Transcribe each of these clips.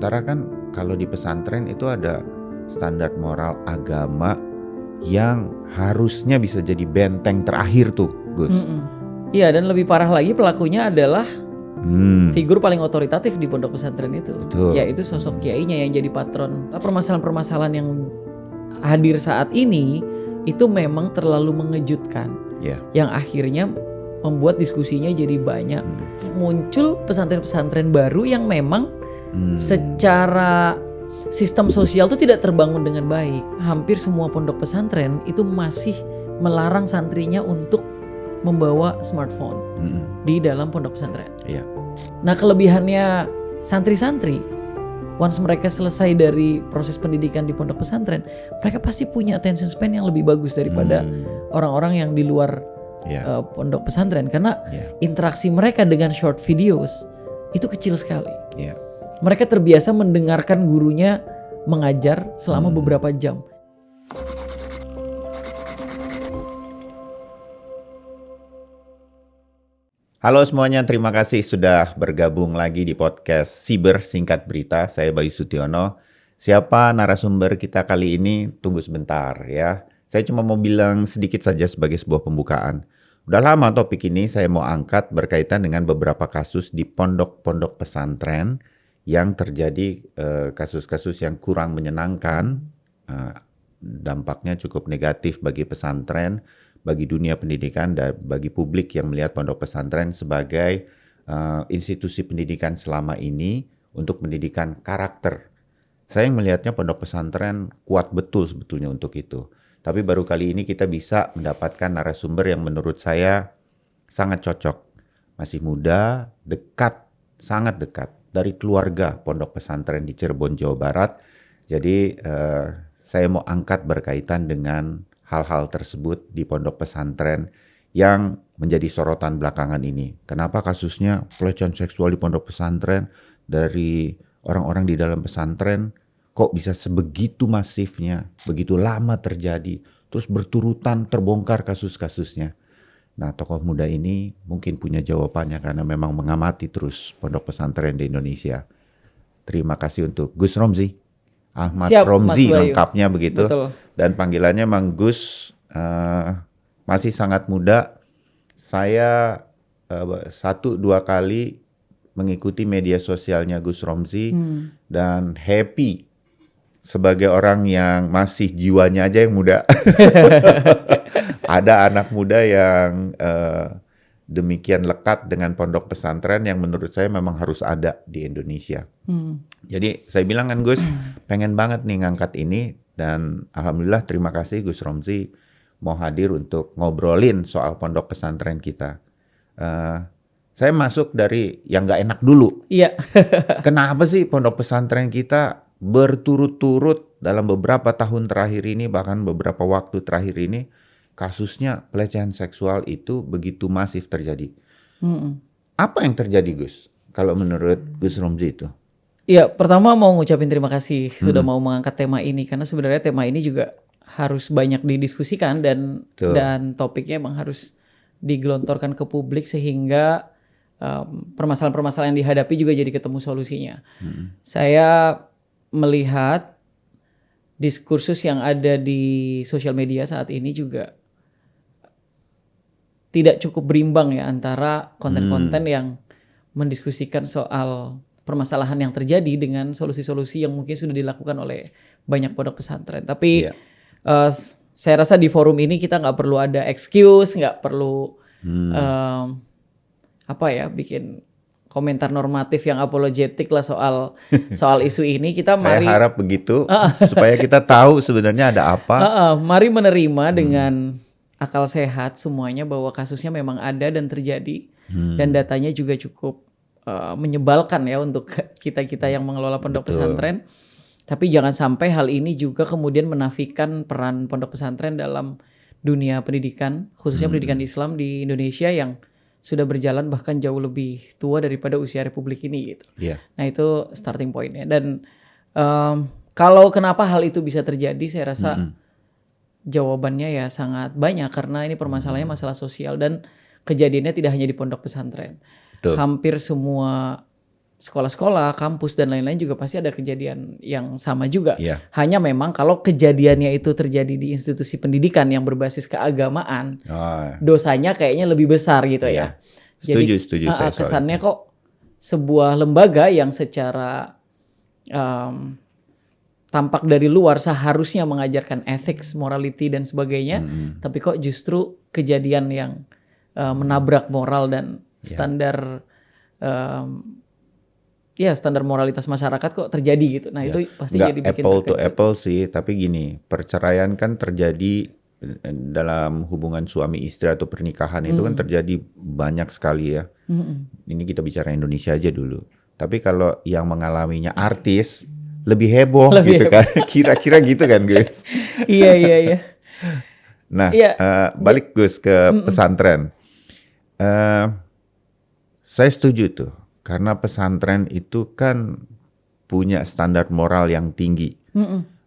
Sementara kan kalau di pesantren itu ada standar moral agama yang harusnya bisa jadi benteng terakhir tuh, Gus. Iya, dan lebih parah lagi pelakunya adalah figur paling otoritatif di pondok pesantren itu. Betul. Yaitu sosok kiainya yang jadi patron. Permasalahan-permasalahan yang hadir saat ini itu memang terlalu mengejutkan. Yeah. Yang akhirnya membuat diskusinya jadi banyak. Muncul pesantren-pesantren baru yang memang secara sistem sosial itu tidak terbangun dengan baik. Hampir semua pondok pesantren itu masih melarang santrinya untuk membawa smartphone di dalam pondok pesantren. Yeah. Nah, kelebihannya santri-santri, once mereka selesai dari proses pendidikan di pondok pesantren, mereka pasti punya attention span yang lebih bagus daripada orang-orang yang di luar pondok pesantren, karena interaksi mereka dengan short videos itu kecil sekali. Yeah. Mereka terbiasa mendengarkan gurunya mengajar selama beberapa jam. Halo semuanya, terima kasih sudah bergabung lagi di podcast Siber Singkat Berita. Saya Bayu Sutiono. Siapa narasumber kita kali ini? Tunggu sebentar ya. Saya cuma mau bilang sedikit saja sebagai sebuah pembukaan. Udah lama topik ini saya mau angkat berkaitan dengan beberapa kasus di pondok-pondok pesantren yang terjadi kasus-kasus yang kurang menyenangkan. Dampaknya cukup negatif bagi pesantren, bagi dunia pendidikan, dan bagi publik yang melihat pondok pesantren sebagai institusi pendidikan selama ini untuk pendidikan karakter. Saya melihatnya pondok pesantren kuat betul sebetulnya untuk itu. Tapi baru kali ini kita bisa mendapatkan narasumber yang menurut saya sangat cocok. Masih muda, dekat, sangat dekat dari keluarga pondok pesantren di Cirebon, Jawa Barat. Jadi saya mau angkat berkaitan dengan hal-hal tersebut di pondok pesantren yang menjadi sorotan belakangan ini. Kenapa kasusnya pelecehan seksual di pondok pesantren dari orang-orang di dalam pesantren kok bisa sebegitu masifnya, begitu lama terjadi, terus berturutan terbongkar kasus-kasusnya. Nah, tokoh muda ini mungkin punya jawabannya karena memang mengamati terus pondok pesantren di Indonesia. Terima kasih untuk Gus Romzi. Ahmad Siap, Romzi Mas Bayu. lengkapnya begitu. Betul. Dan panggilannya Mang Gus, masih sangat muda. Saya 1-2 kali mengikuti media sosialnya Gus Romzi dan happy sebagai orang yang masih jiwanya aja yang muda. Ada anak muda yang demikian lekat dengan pondok pesantren yang menurut saya memang harus ada di Indonesia. Jadi saya bilang kan Gus, pengen banget nih ngangkat ini, dan alhamdulillah terima kasih Gus Romzi mau hadir untuk ngobrolin soal pondok pesantren kita. Saya masuk dari yang nggak enak dulu. Iya. Kenapa sih pondok pesantren kita berturut-turut dalam beberapa tahun terakhir ini, bahkan beberapa waktu terakhir ini, kasusnya pelecehan seksual itu begitu masif terjadi. Apa yang terjadi Gus, kalau menurut Gus Romzi itu? Iya, pertama mau ngucapin terima kasih sudah mau mengangkat tema ini, karena sebenarnya tema ini juga harus banyak didiskusikan dan topiknya emang harus digelontorkan ke publik sehingga permasalahan-permasalahan yang dihadapi juga jadi ketemu solusinya. Saya melihat diskursus yang ada di sosial media saat ini juga tidak cukup berimbang ya antara konten-konten yang mendiskusikan soal permasalahan yang terjadi dengan solusi-solusi yang mungkin sudah dilakukan oleh banyak pondok pesantren. Tapi saya rasa di forum ini kita nggak perlu ada excuse, nggak perlu bikin komentar normatif yang apologetik lah soal isu ini. Saya harap begitu supaya kita tahu sebenarnya ada apa. Mari menerima dengan akal sehat semuanya bahwa kasusnya memang ada dan terjadi, dan datanya juga cukup menyebalkan ya untuk kita yang mengelola pondok pesantren. Tapi jangan sampai hal ini juga kemudian menafikan peran pondok pesantren dalam dunia pendidikan, khususnya pendidikan Islam di Indonesia yang sudah berjalan bahkan jauh lebih tua daripada usia Republik ini gitu. Nah itu starting pointnya. Dan kalau kenapa hal itu bisa terjadi, saya rasa jawabannya ya sangat banyak, karena ini permasalahannya masalah sosial dan kejadiannya tidak hanya di pondok pesantren. Hampir semua sekolah-sekolah, kampus dan lain-lain juga pasti ada kejadian yang sama juga. Iya. Hanya memang kalau kejadiannya itu terjadi di institusi pendidikan yang berbasis keagamaan, dosanya kayaknya lebih besar gitu ya. Setuju Jadi saya soal kesannya itu. kok sebuah lembaga yang secara tampak dari luar seharusnya mengajarkan ethics, morality dan sebagainya, tapi kok justru kejadian yang menabrak moral dan standar standar moralitas masyarakat kok terjadi gitu. Nah itu pasti Nggak jadi bikin apple to terkejut. apple sih, tapi gini, perceraian kan terjadi dalam hubungan suami istri atau pernikahan itu kan terjadi banyak sekali ya. Ini kita bicara Indonesia aja dulu. Tapi kalau yang mengalaminya artis lebih heboh gitu kan. Kira-kira gitu kan Gus. Iya. Nah, Iya. balik Gus ke pesantren. Saya setuju tuh, karena pesantren itu kan punya standar moral yang tinggi.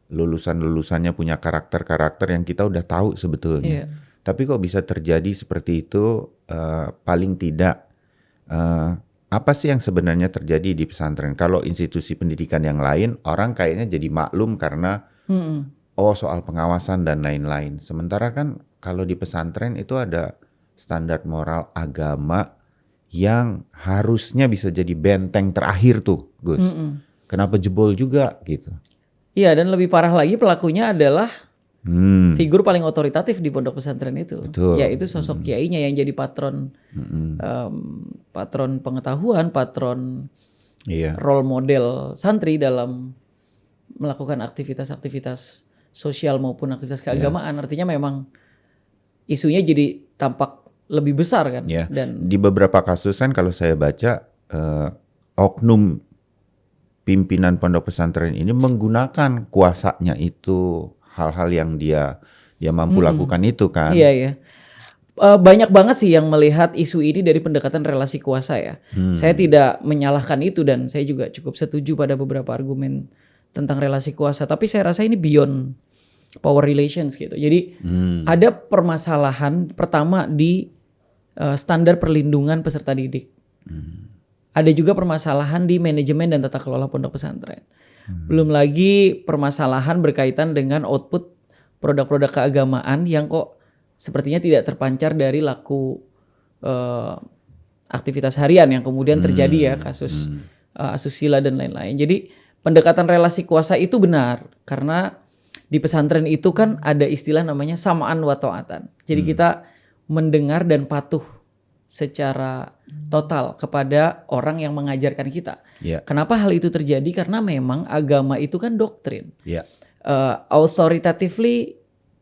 Lulusan-lulusannya punya karakter-karakter yang kita udah tahu sebetulnya. Iya. Tapi kok bisa terjadi seperti itu, paling tidak, apa sih yang sebenarnya terjadi di pesantren? Kalau institusi pendidikan yang lain, orang kayaknya jadi maklum karena soal pengawasan dan lain-lain. Sementara kan kalau di pesantren itu ada standar moral agama yang harusnya bisa jadi benteng terakhir tuh, Gus. Kenapa jebol juga gitu? Iya, dan lebih parah lagi pelakunya adalah figur paling otoritatif di pondok pesantren itu. Betul. Yaitu sosok kiainya yang jadi patron patron pengetahuan, patron role model santri dalam melakukan aktivitas-aktivitas sosial maupun aktivitas keagamaan. Artinya memang isunya jadi tampak lebih besar kan. Ya. Dan di beberapa kasus kan kalau saya baca, oknum pimpinan pondok pesantren ini menggunakan kuasanya itu hal-hal yang dia mampu lakukan itu kan. Iya. Banyak banget sih yang melihat isu ini dari pendekatan relasi kuasa ya. Saya tidak menyalahkan itu dan saya juga cukup setuju pada beberapa argumen tentang relasi kuasa. Tapi saya rasa ini beyond power relations gitu. Jadi ada permasalahan pertama di standar perlindungan peserta didik. Ada juga permasalahan di manajemen dan tata kelola pondok pesantren. Belum lagi permasalahan berkaitan dengan output produk-produk keagamaan yang kok sepertinya tidak terpancar dari laku aktivitas harian yang kemudian terjadi ya, kasus asusila dan lain-lain. Jadi pendekatan relasi kuasa itu benar karena di pesantren itu kan ada istilah namanya sam'an wa ta'atan. Jadi kita mendengar dan patuh secara total kepada orang yang mengajarkan kita. Kenapa hal itu terjadi? Karena memang agama itu kan doktrin. Authoritatively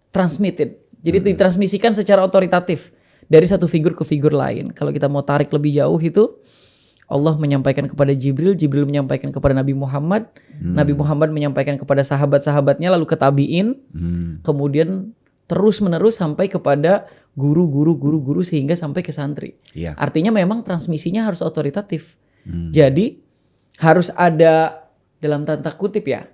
transmitted. Jadi ditransmisikan secara otoritatif dari satu figur ke figur lain. Kalau kita mau tarik lebih jauh itu Allah menyampaikan kepada Jibril, Jibril menyampaikan kepada Nabi Muhammad, Nabi Muhammad menyampaikan kepada sahabat-sahabatnya, lalu ke tabi'in, kemudian terus-menerus sampai kepada guru sehingga sampai ke santri. Artinya memang transmisinya harus otoritatif. Jadi harus ada dalam tanda kutip ya,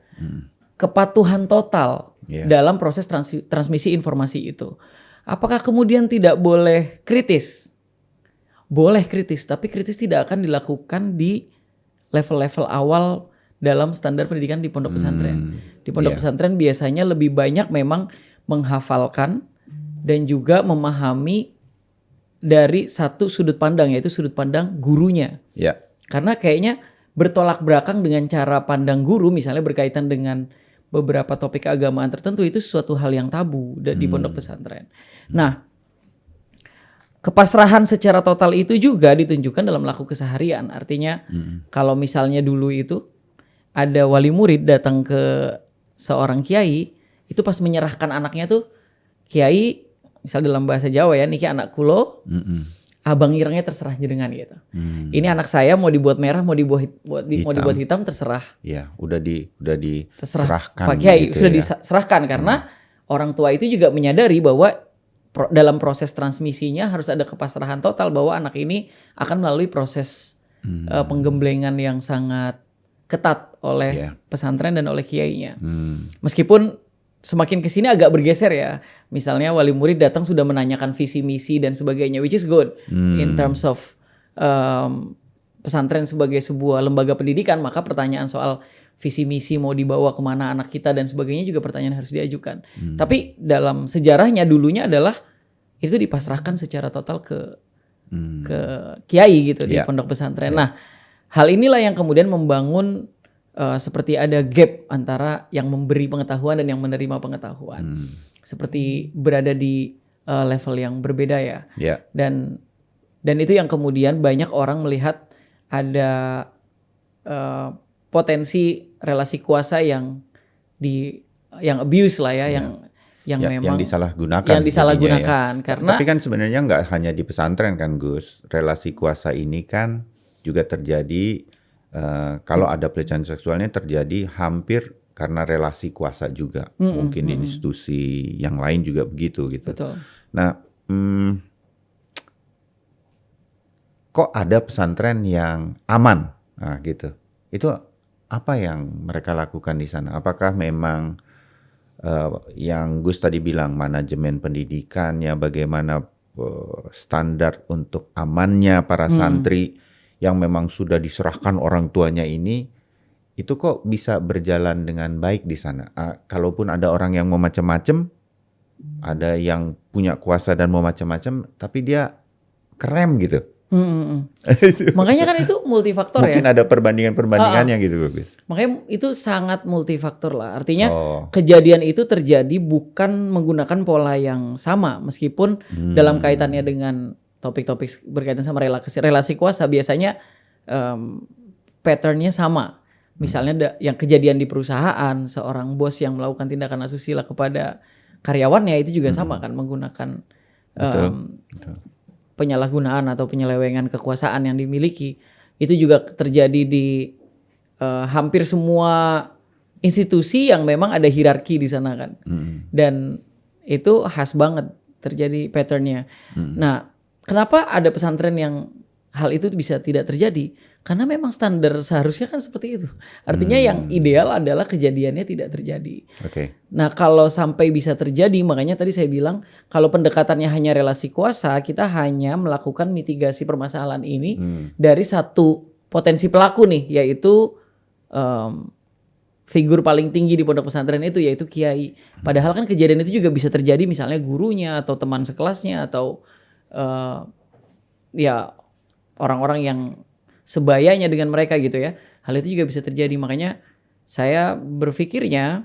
kepatuhan total dalam proses transmisi informasi itu. Apakah kemudian tidak boleh kritis? Boleh kritis, tapi kritis tidak akan dilakukan di level-level awal dalam standar pendidikan di pondok pesantren. Di pondok pesantren biasanya lebih banyak memang menghafalkan dan juga memahami dari satu sudut pandang, yaitu sudut pandang gurunya. Karena kayaknya bertolak belakang dengan cara pandang guru, misalnya berkaitan dengan beberapa topik keagamaan tertentu, itu suatu hal yang tabu di pondok pesantren. Nah, kepasrahan secara total itu juga ditunjukkan dalam laku keseharian. Artinya kalau misalnya dulu itu ada wali murid datang ke seorang kiai, itu pas menyerahkan anaknya tuh, kiai misal dalam bahasa Jawa ya, niki anak kulo, abang irengnya terserah jenengan gitu. Ini anak saya mau dibuat merah, mau dibuat hitam terserah. Udah diserahkan. Pak Kiai gitu sudah diserahkan karena orang tua itu juga menyadari bahwa dalam proses transmisinya harus ada kepasrahan total bahwa anak ini akan melalui proses penggemblengan yang sangat ketat oleh pesantren dan oleh kiainya. Meskipun semakin kesini agak bergeser ya. Misalnya wali murid datang sudah menanyakan visi misi dan sebagainya, which is good in terms of pesantren sebagai sebuah lembaga pendidikan, maka pertanyaan soal visi misi mau dibawa kemana anak kita dan sebagainya juga pertanyaan harus diajukan. Tapi dalam sejarahnya dulunya adalah itu dipasrahkan secara total ke kiai gitu di pondok pesantren. Nah, hal inilah yang kemudian membangun seperti ada gap antara yang memberi pengetahuan dan yang menerima pengetahuan. Seperti berada di level yang berbeda ya. Dan itu yang kemudian banyak orang melihat ada potensi relasi kuasa yang abuse lah ya, yang memang disalahgunakan. Karena tapi kan sebenarnya nggak hanya di pesantren kan Gus, relasi kuasa ini kan juga terjadi kalau ada pelecehan seksualnya terjadi hampir karena relasi kuasa juga, mungkin di institusi yang lain juga begitu gitu. Betul. Nah, kok ada pesantren yang aman, nah gitu. Itu apa yang mereka lakukan di sana? Apakah memang yang Gus tadi bilang manajemen pendidikannya, bagaimana standar untuk amannya para santri yang memang sudah diserahkan orang tuanya ini, itu kok bisa berjalan dengan baik di sana? Kalaupun ada orang yang mau macam-macam, ada yang punya kuasa dan mau macam-macam, tapi dia kerem gitu. Makanya kan itu multifaktor. Mungkin ada perbandingannya gitu Gus. Makanya itu sangat multifaktor lah. Artinya kejadian itu terjadi bukan menggunakan pola yang sama. Meskipun dalam kaitannya dengan topik-topik berkaitan sama relasi kuasa biasanya patternnya sama. Misalnya yang kejadian di perusahaan, seorang bos yang melakukan tindakan asusila kepada karyawannya itu juga sama kan, menggunakan Betul. penyalahgunaan atau penyelewengan kekuasaan yang dimiliki. Itu juga terjadi di hampir semua institusi yang memang ada hierarki di sana kan. Dan itu khas banget terjadi patternnya. Nah, kenapa ada pesantren yang hal itu bisa tidak terjadi? Karena memang standar seharusnya kan seperti itu. Artinya yang ideal adalah kejadiannya tidak terjadi. Nah, kalau sampai bisa terjadi, makanya tadi saya bilang kalau pendekatannya hanya relasi kuasa, kita hanya melakukan mitigasi permasalahan ini dari satu potensi pelaku nih, yaitu figur paling tinggi di pondok pesantren itu, yaitu kiai. Padahal kan kejadian itu juga bisa terjadi misalnya gurunya atau teman sekelasnya atau ya orang-orang yang sebayanya dengan mereka gitu ya. Hal itu juga bisa terjadi. Makanya saya berpikirnya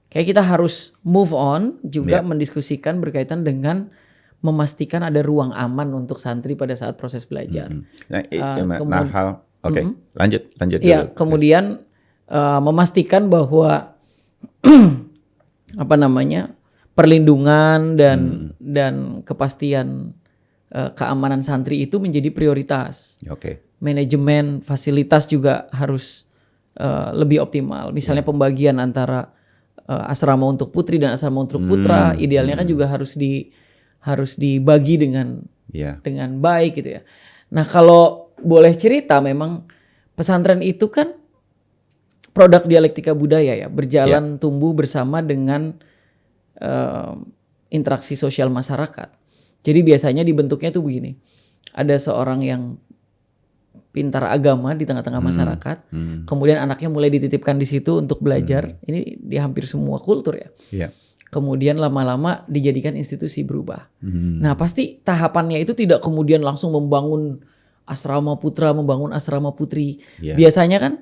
kayak kita harus move on juga mendiskusikan berkaitan dengan memastikan ada ruang aman untuk santri pada saat proses belajar. Lanjut dulu. Ya, kemudian memastikan bahwa perlindungan dan kepastian keamanan santri itu menjadi prioritas. Manajemen fasilitas juga harus lebih optimal. Misalnya pembagian antara asrama untuk putri dan asrama untuk putra, idealnya kan juga harus dibagi dengan baik gitu ya. Nah, kalau boleh cerita, memang pesantren itu kan produk dialektika budaya ya, berjalan tumbuh bersama dengan interaksi sosial masyarakat. Jadi biasanya dibentuknya tuh begini. Ada seorang yang pintar agama di tengah-tengah masyarakat, kemudian anaknya mulai dititipkan di situ untuk belajar. Ini di hampir semua kultur ya. Kemudian lama-lama dijadikan institusi berubah. Nah, pasti tahapannya itu tidak kemudian langsung membangun asrama putra, membangun asrama putri. Biasanya kan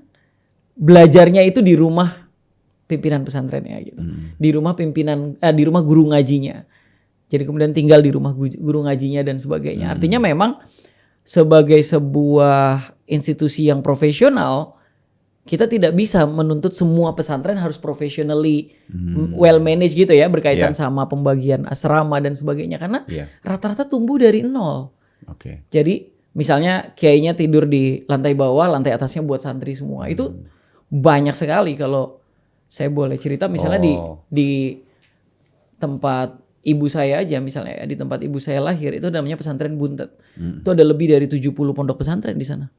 belajarnya itu di rumah pimpinan pesantrennya gitu. Di rumah di rumah guru ngajinya. Jadi kemudian tinggal di rumah guru ngajinya dan sebagainya. Artinya memang sebagai sebuah institusi yang profesional, kita tidak bisa menuntut semua pesantren harus professionally well managed gitu ya, berkaitan sama pembagian asrama dan sebagainya. Karena rata-rata tumbuh dari nol. Jadi misalnya kiainya tidur di lantai bawah, lantai atasnya buat santri semua. Itu banyak sekali. Kalau saya boleh cerita misalnya di tempat ibu saya aja misalnya ya, di tempat ibu saya lahir itu namanya pesantren Buntet. Itu ada lebih dari 70 pondok pesantren di sana.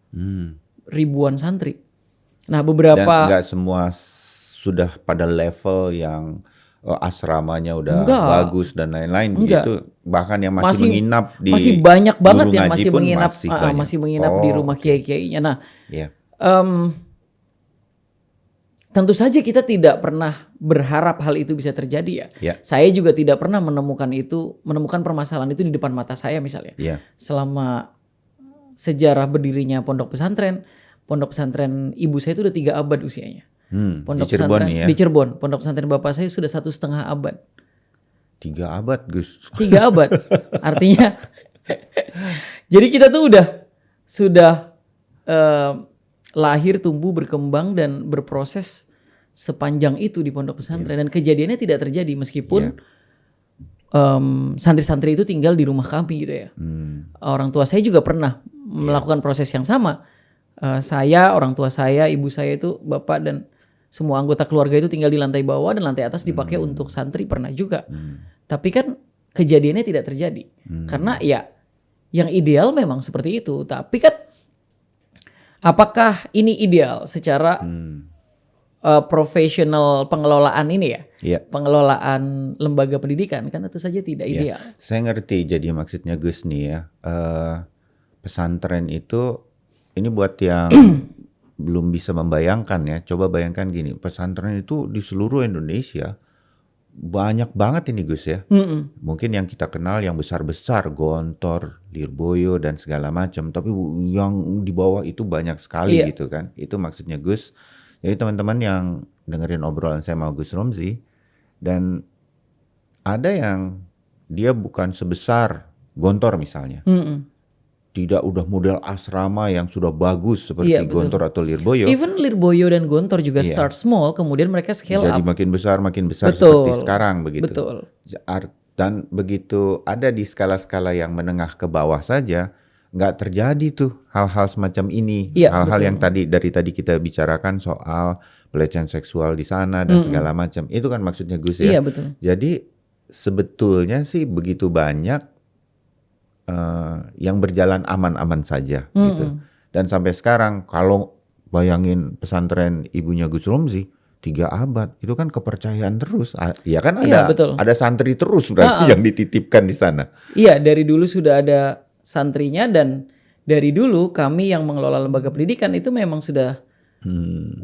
Ribuan santri. Nah, beberapa dan nggak semua sudah pada level yang asramanya udah Enggak. bagus dan lain-lain Enggak. begitu. Bahkan yang masih menginap di masih banyak banget guru yang ngaji masih pun menginap banyak. masih menginap di rumah kiai-kiainya. Nah, Iya. tentu saja kita tidak pernah berharap hal itu bisa terjadi ya. Iya. Saya juga tidak pernah menemukan permasalahan itu di depan mata saya misalnya. Iya. Selama sejarah berdirinya pondok pesantren ibu saya itu udah 3 abad usianya. Di Pondok Cirebon pesantren nih ya. di Cirebon, pondok pesantren bapak saya sudah 1,5 abad. 3 abad, Gus. 3 abad. Artinya jadi kita tuh sudah lahir, tumbuh, berkembang dan berproses sepanjang itu di pondok pesantren dan kejadiannya tidak terjadi meskipun santri-santri itu tinggal di rumah kami gitu ya. Orang tua saya juga pernah melakukan proses yang sama. Saya, orang tua saya, ibu saya itu, bapak dan semua anggota keluarga itu tinggal di lantai bawah dan lantai atas dipakai untuk santri pernah juga. Tapi kan kejadiannya tidak terjadi. Karena ya yang ideal memang seperti itu. Tapi kan apakah ini ideal secara profesional pengelolaan ini ya? Iya. Pengelolaan lembaga pendidikan kan tentu saja tidak ideal. Saya ngerti jadi maksudnya Gus nih ya. Pesantren itu ini buat yang belum bisa membayangkan ya. Coba bayangkan gini, pesantren itu di seluruh Indonesia banyak banget ini Gus ya. Mungkin yang kita kenal yang besar-besar, Gontor, Lirboyo dan segala macam. Tapi yang di bawah itu banyak sekali gitu kan. Itu maksudnya Gus. Jadi teman-teman yang dengerin obrolan saya sama Gus Romzi, dan ada yang dia bukan sebesar Gontor misalnya. Tidak udah model asrama yang sudah bagus seperti Gontor atau Lirboyo. Even Lirboyo dan Gontor juga start small, kemudian mereka scale jadi up. makin besar seperti sekarang begitu. Betul. Dan begitu ada di skala-skala yang menengah ke bawah saja, nggak terjadi tuh hal-hal semacam ini. Hal-hal yang dari tadi kita bicarakan soal pelecehan seksual di sana dan segala macam. Itu kan maksudnya Gus ya. Iya betul. Jadi sebetulnya sih begitu banyak yang berjalan aman-aman saja gitu. Dan sampai sekarang kalau bayangin pesantren ibunya Gus Romzi 3 abad, itu kan kepercayaan terus. Ya kan ada santri terus berarti yang dititipkan di sana. Iya, dari dulu sudah ada santrinya dan dari dulu kami yang mengelola lembaga pendidikan itu memang sudah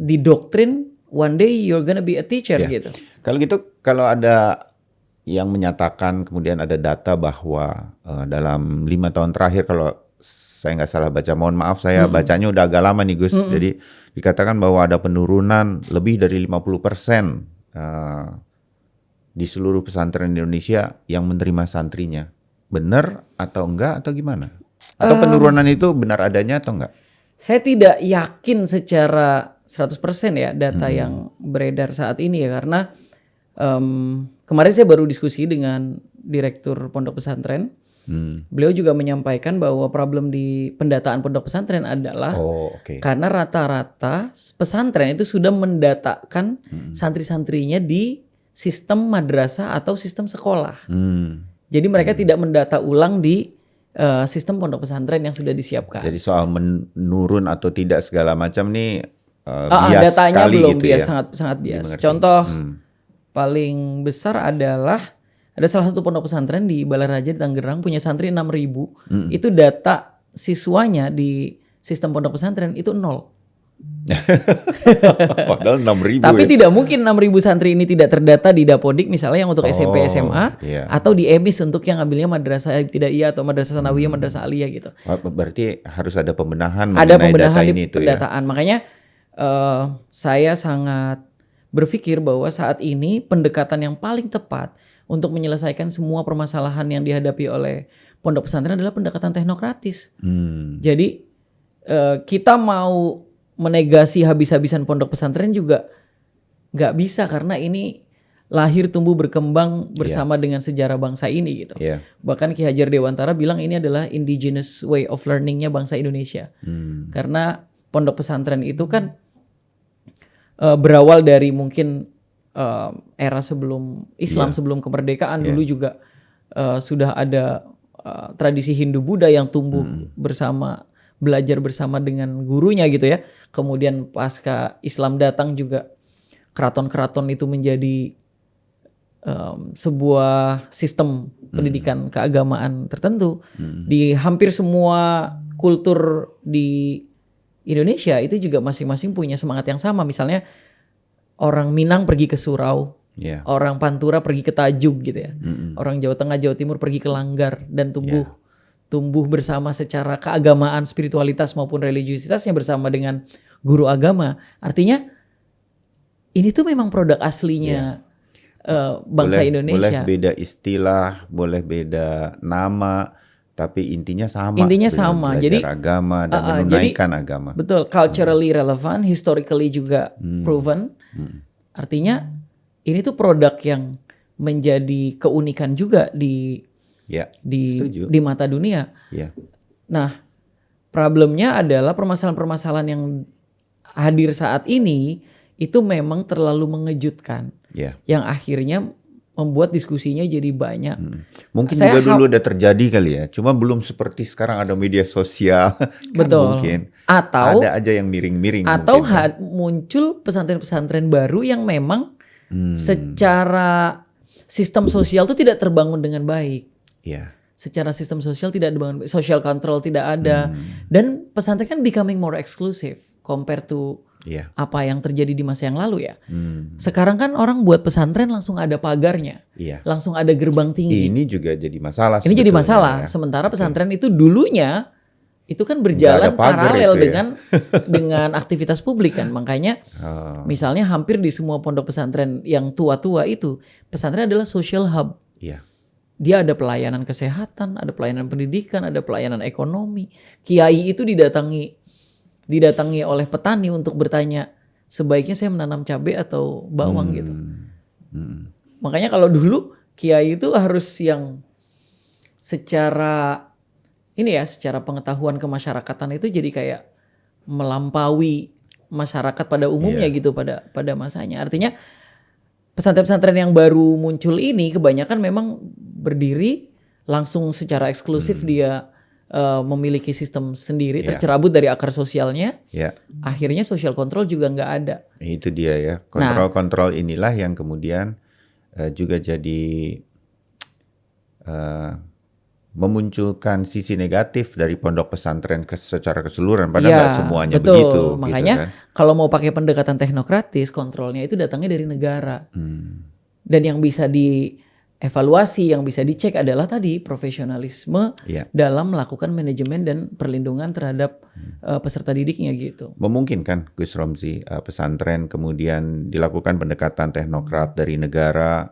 didoktrin one day you're gonna be a teacher gitu. Kalau gitu, kalau ada yang menyatakan kemudian ada data bahwa dalam 5 tahun terakhir, kalau saya nggak salah baca, mohon maaf saya bacanya udah agak lama nih Gus. Jadi dikatakan bahwa ada penurunan lebih dari 50% di seluruh pesantren Indonesia yang menerima santrinya. Benar atau enggak atau gimana? Atau penurunan itu benar adanya atau enggak? Saya tidak yakin secara 100% ya data yang beredar saat ini ya, karena kemarin saya baru diskusi dengan direktur pondok pesantren. Beliau juga menyampaikan bahwa problem di pendataan pondok pesantren adalah karena rata-rata pesantren itu sudah mendatakan santri-santrinya di sistem madrasah atau sistem sekolah. Jadi mereka tidak mendata ulang di sistem pondok pesantren yang sudah disiapkan. Jadi soal menurun atau tidak segala macam nih bias datanya sekali belum gitu bias, ya. sangat bias. Contoh paling besar adalah ada salah satu pondok pesantren di Balaraja di Tangerang punya santri 6.000. Itu data siswanya di sistem pondok pesantren itu 0. Padahal 6.000. Tapi tidak mungkin 6.000 santri ini tidak terdata di Dapodik misalnya yang untuk SMP SMA atau di EMIS untuk yang ambilnya madrasah ibtidaiyah atau madrasah sanawiyah, madrasah aliyah gitu. Berarti harus ada pembenahan ada mengenai pembenahan data di ini itu pendataan. Makanya saya sangat berpikir bahwa saat ini pendekatan yang paling tepat untuk menyelesaikan semua permasalahan yang dihadapi oleh pondok pesantren adalah pendekatan teknokratis. Jadi kita mau menegasi habis-habisan pondok pesantren juga nggak bisa, karena ini lahir tumbuh berkembang bersama dengan sejarah bangsa ini gitu. Bahkan Ki Hajar Dewantara bilang ini adalah indigenous way of learningnya bangsa Indonesia. Karena pondok pesantren itu kan berawal dari mungkin era sebelum Islam, sebelum kemerdekaan. Dulu juga sudah ada tradisi Hindu Buddha yang tumbuh bersama, belajar bersama dengan gurunya gitu ya. Kemudian pasca Islam datang juga keraton-keraton itu menjadi sebuah sistem pendidikan keagamaan tertentu. Di hampir semua kultur di Indonesia itu juga masing-masing punya semangat yang sama. Misalnya orang Minang pergi ke surau, orang Pantura pergi ke Tajuk gitu ya. Orang Jawa Tengah, Jawa Timur pergi ke Langgar dan tumbuh bersama secara keagamaan, spiritualitas maupun religiusitasnya bersama dengan guru agama. Artinya ini tuh memang produk aslinya bangsa Indonesia. Boleh beda istilah, boleh beda nama, tapi intinya sama. Intinya sama. Jadi agama dan menunaikan agama. Betul, culturally relevant, historically juga proven. Artinya ini tuh produk yang menjadi keunikan juga di mata dunia. Nah, problemnya adalah permasalahan-permasalahan yang hadir saat ini itu memang terlalu mengejutkan. Yang akhirnya membuat diskusinya jadi banyak. Mungkin juga dulu udah terjadi kali ya. Cuma belum seperti sekarang ada media sosial. Betul. Mungkin. Atau ada aja yang miring-miring. Atau muncul pesantren-pesantren baru yang memang secara sistem sosial itu tidak terbangun dengan baik. Secara sistem sosial tidak dibangun, social control tidak ada. Dan pesantren kan becoming more exclusive compared to apa yang terjadi di masa yang lalu ya. Sekarang kan orang buat pesantren langsung ada pagarnya, langsung ada gerbang tinggi. Ini juga jadi masalah. Ini jadi masalah. Sementara pesantren itu dulunya itu kan berjalan paralel dengan aktivitas publik kan. Makanya misalnya hampir di semua pondok pesantren yang tua-tua itu pesantren adalah social hub. Dia ada pelayanan kesehatan, ada pelayanan pendidikan, ada pelayanan ekonomi. Kiai itu didatangi oleh petani untuk bertanya, sebaiknya saya menanam cabai atau bawang gitu. Makanya kalau dulu kiai itu harus yang secara pengetahuan kemasyarakatan itu jadi kayak melampaui masyarakat pada umumnya gitu pada masanya. Artinya pesantren-pesantren yang baru muncul ini kebanyakan memang berdiri langsung secara eksklusif. Dia memiliki sistem sendiri, tercerabut dari akar sosialnya. Akhirnya social control juga nggak ada. Itu dia ya, kontrol inilah yang kemudian juga jadi memunculkan sisi negatif dari pondok pesantren secara keseluruhan, padahal nggak semuanya begitu. Makanya gitu kan. Kalau mau pakai pendekatan teknokratis, kontrolnya itu datangnya dari negara. Dan yang bisa dievaluasi, yang bisa dicek adalah tadi profesionalisme dalam melakukan manajemen dan perlindungan terhadap peserta didiknya gitu. Memungkinkan Gus Romzi pesantren kemudian dilakukan pendekatan teknokrat dari negara,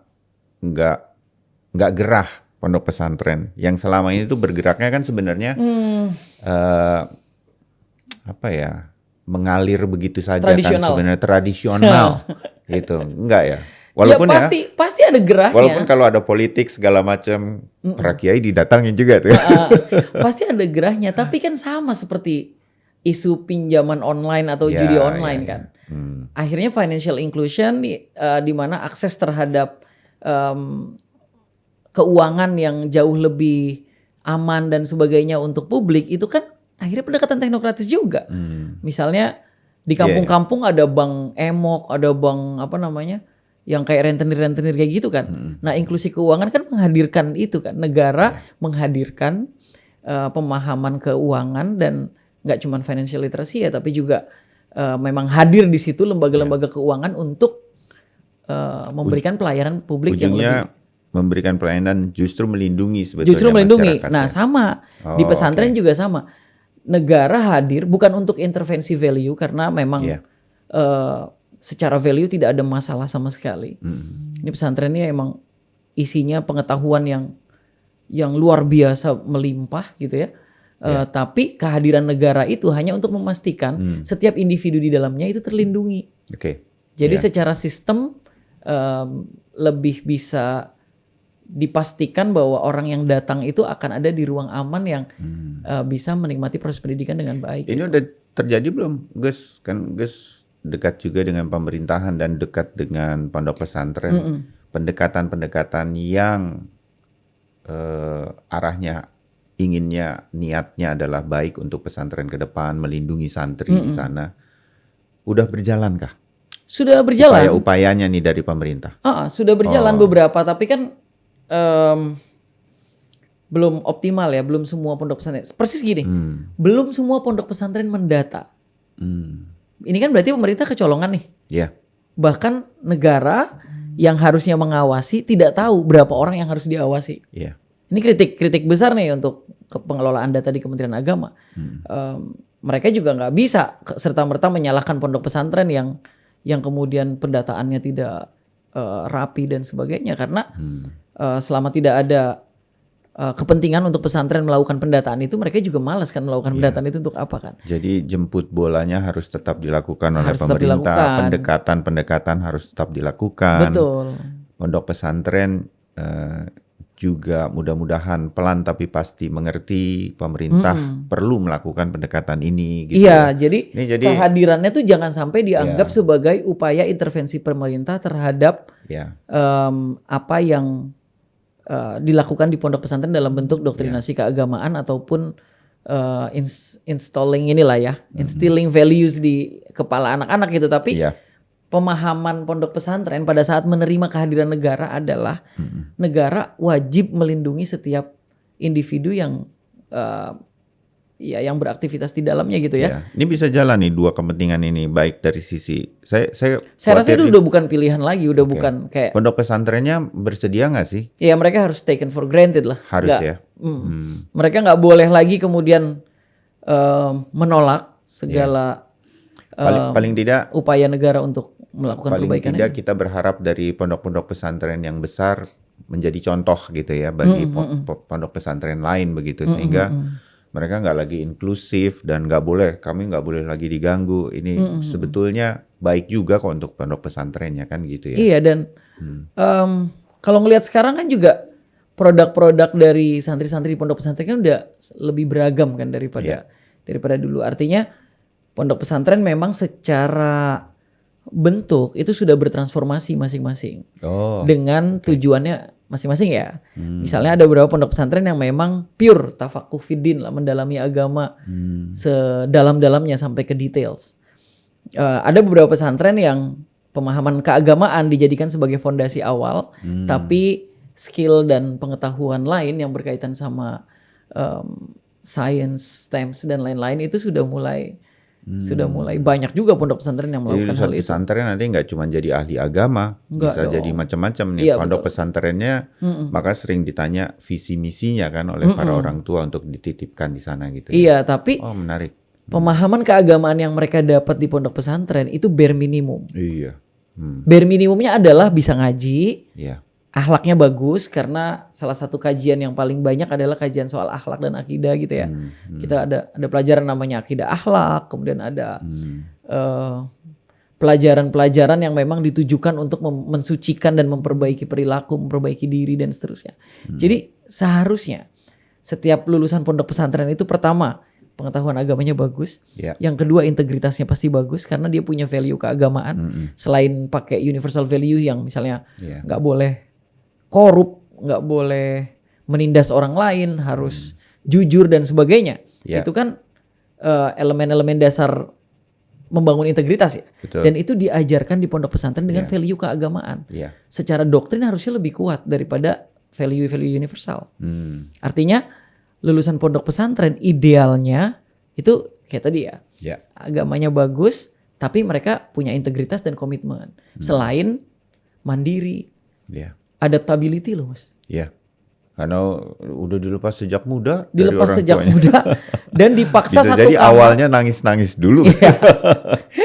nggak gerah pondok pesantren yang selama ini tuh bergeraknya kan sebenarnya mengalir begitu saja kan sebenarnya tradisional gitu, enggak ya? Walaupun pasti ada gerahnya. Walaupun kalau ada politik segala macam, para kiai didatangin juga tuh. Pasti ada gerahnya, tapi kan sama seperti isu pinjaman online atau judi online kan. Akhirnya financial inclusion di mana akses terhadap keuangan yang jauh lebih aman dan sebagainya untuk publik itu kan akhirnya pendekatan teknokratis juga. Misalnya di kampung-kampung ada bank emok, ada bank yang kayak rentenir kayak gitu kan. Nah, inklusi keuangan kan menghadirkan itu kan, negara menghadirkan pemahaman keuangan dan nggak cuma financial literacy ya, tapi juga memang hadir di situ lembaga-lembaga keuangan untuk memberikan pelayanan publik yang lebih memberikan pelayanan, justru melindungi sebetulnya masyarakat. Nah, sama di pesantren juga sama. Negara hadir bukan untuk intervensi value karena memang secara value tidak ada masalah sama sekali. Ini pesantrennya emang isinya pengetahuan yang luar biasa melimpah gitu ya. Tapi kehadiran negara itu hanya untuk memastikan setiap individu di dalamnya itu terlindungi. Jadi secara sistem lebih bisa dipastikan bahwa orang yang datang itu akan ada di ruang aman yang bisa menikmati proses pendidikan dengan baik. Ini udah terjadi belum, Gus? Kan Gus dekat juga dengan pemerintahan dan dekat dengan pondok pesantren. Pendekatan-pendekatan yang arahnya, niatnya adalah baik untuk pesantren ke depan, melindungi santri di sana. Udah berjalankah? Sudah berjalan. Upayanya nih dari pemerintah. Sudah berjalan beberapa, tapi kan belum optimal ya, belum semua pondok pesantren. Persis gini, belum semua pondok pesantren mendata. Ini kan berarti pemerintah kecolongan nih. Iya. Bahkan negara yang harusnya mengawasi tidak tahu berapa orang yang harus diawasi. Iya. Ini kritik besar nih untuk pengelolaan data di Kementerian Agama. Mereka juga nggak bisa serta-merta menyalahkan pondok pesantren yang kemudian pendataannya tidak rapi dan sebagainya, karena selama tidak ada kepentingan untuk pesantren melakukan pendataan itu, mereka juga malas kan melakukan pendataan itu untuk apa kan. Jadi jemput bolanya harus tetap dilakukan oleh Harus tetap pemerintah, dilakukan. pendekatan harus tetap dilakukan. Betul. Pondok pesantren juga mudah-mudahan pelan tapi pasti mengerti pemerintah perlu melakukan pendekatan ini gitu. Iya, ya. jadi kehadirannya tuh jangan sampai dianggap sebagai upaya intervensi pemerintah terhadap apa yang dilakukan di pondok pesantren dalam bentuk doktrinasi keagamaan ataupun installing instilling values di kepala anak-anak gitu. Tapi pemahaman pondok pesantren pada saat menerima kehadiran negara adalah negara wajib melindungi setiap individu yang yang beraktivitas di dalamnya gitu ya. Ini bisa jalan nih dua kepentingan ini, baik dari sisi saya rasa itu udah bukan pilihan lagi, udah bukan kayak pondok pesantrennya bersedia nggak sih? Ya mereka harus taken for granted lah. Harus Mereka nggak boleh lagi kemudian menolak segala paling tidak upaya negara untuk melakukan perbaikan. Paling tidak kita berharap dari pondok-pondok pesantren yang besar menjadi contoh gitu ya bagi pondok pesantren lain begitu, sehingga mereka nggak lagi inklusif dan kami nggak boleh lagi diganggu. Ini sebetulnya baik juga kok untuk pondok pesantrennya kan gitu ya. Iya, dan kalau ngelihat sekarang kan juga produk-produk dari santri-santri di pondok pesantren kan udah lebih beragam kan daripada dulu. Artinya pondok pesantren memang secara bentuk itu sudah bertransformasi masing-masing dengan tujuannya masing-masing ya. Misalnya ada beberapa pondok pesantren yang memang pure tafakuh fiddin lah, mendalami agama sedalam-dalamnya sampai ke details. Ada beberapa pesantren yang pemahaman keagamaan dijadikan sebagai fondasi awal, tapi skill dan pengetahuan lain yang berkaitan sama science, STEM dan lain-lain itu sudah mulai banyak juga pondok pesantren yang melakukan hal itu. Pesantren nanti nggak cuma jadi ahli agama, bisa jadi macam-macam nih. Iya, pondok pesantrennya maka sering ditanya visi misinya kan oleh para orang tua untuk dititipkan di sana gitu. Iya, tapi menarik. Pemahaman keagamaan yang mereka dapat di pondok pesantren itu bare minimum. Iya. Bare minimumnya adalah bisa ngaji. Iya. Akhlaknya bagus, karena salah satu kajian yang paling banyak adalah kajian soal akhlak dan akidah gitu ya. Kita ada pelajaran namanya akidah akhlak, kemudian ada pelajaran-pelajaran yang memang ditujukan untuk mensucikan dan memperbaiki perilaku, memperbaiki diri dan seterusnya. Jadi seharusnya setiap lulusan pondok pesantren itu pertama pengetahuan agamanya bagus, yang kedua integritasnya pasti bagus karena dia punya value keagamaan. Selain pakai universal value yang misalnya nggak boleh korup, nggak boleh menindas orang lain, harus jujur dan sebagainya. Itu kan elemen-elemen dasar membangun integritas ya. Betul. Dan itu diajarkan di pondok pesantren dengan value keagamaan. Secara doktrin harusnya lebih kuat daripada value-value universal. Artinya lulusan pondok pesantren idealnya itu kayak tadi ya. Agamanya bagus, tapi mereka punya integritas dan komitmen. Selain mandiri. Adaptability loh Mas. Iya. Karena udah dilepas sejak muda. Dilepas sejak muda dan dipaksa bisa satu jadi kamar. awalnya nangis-nangis dulu.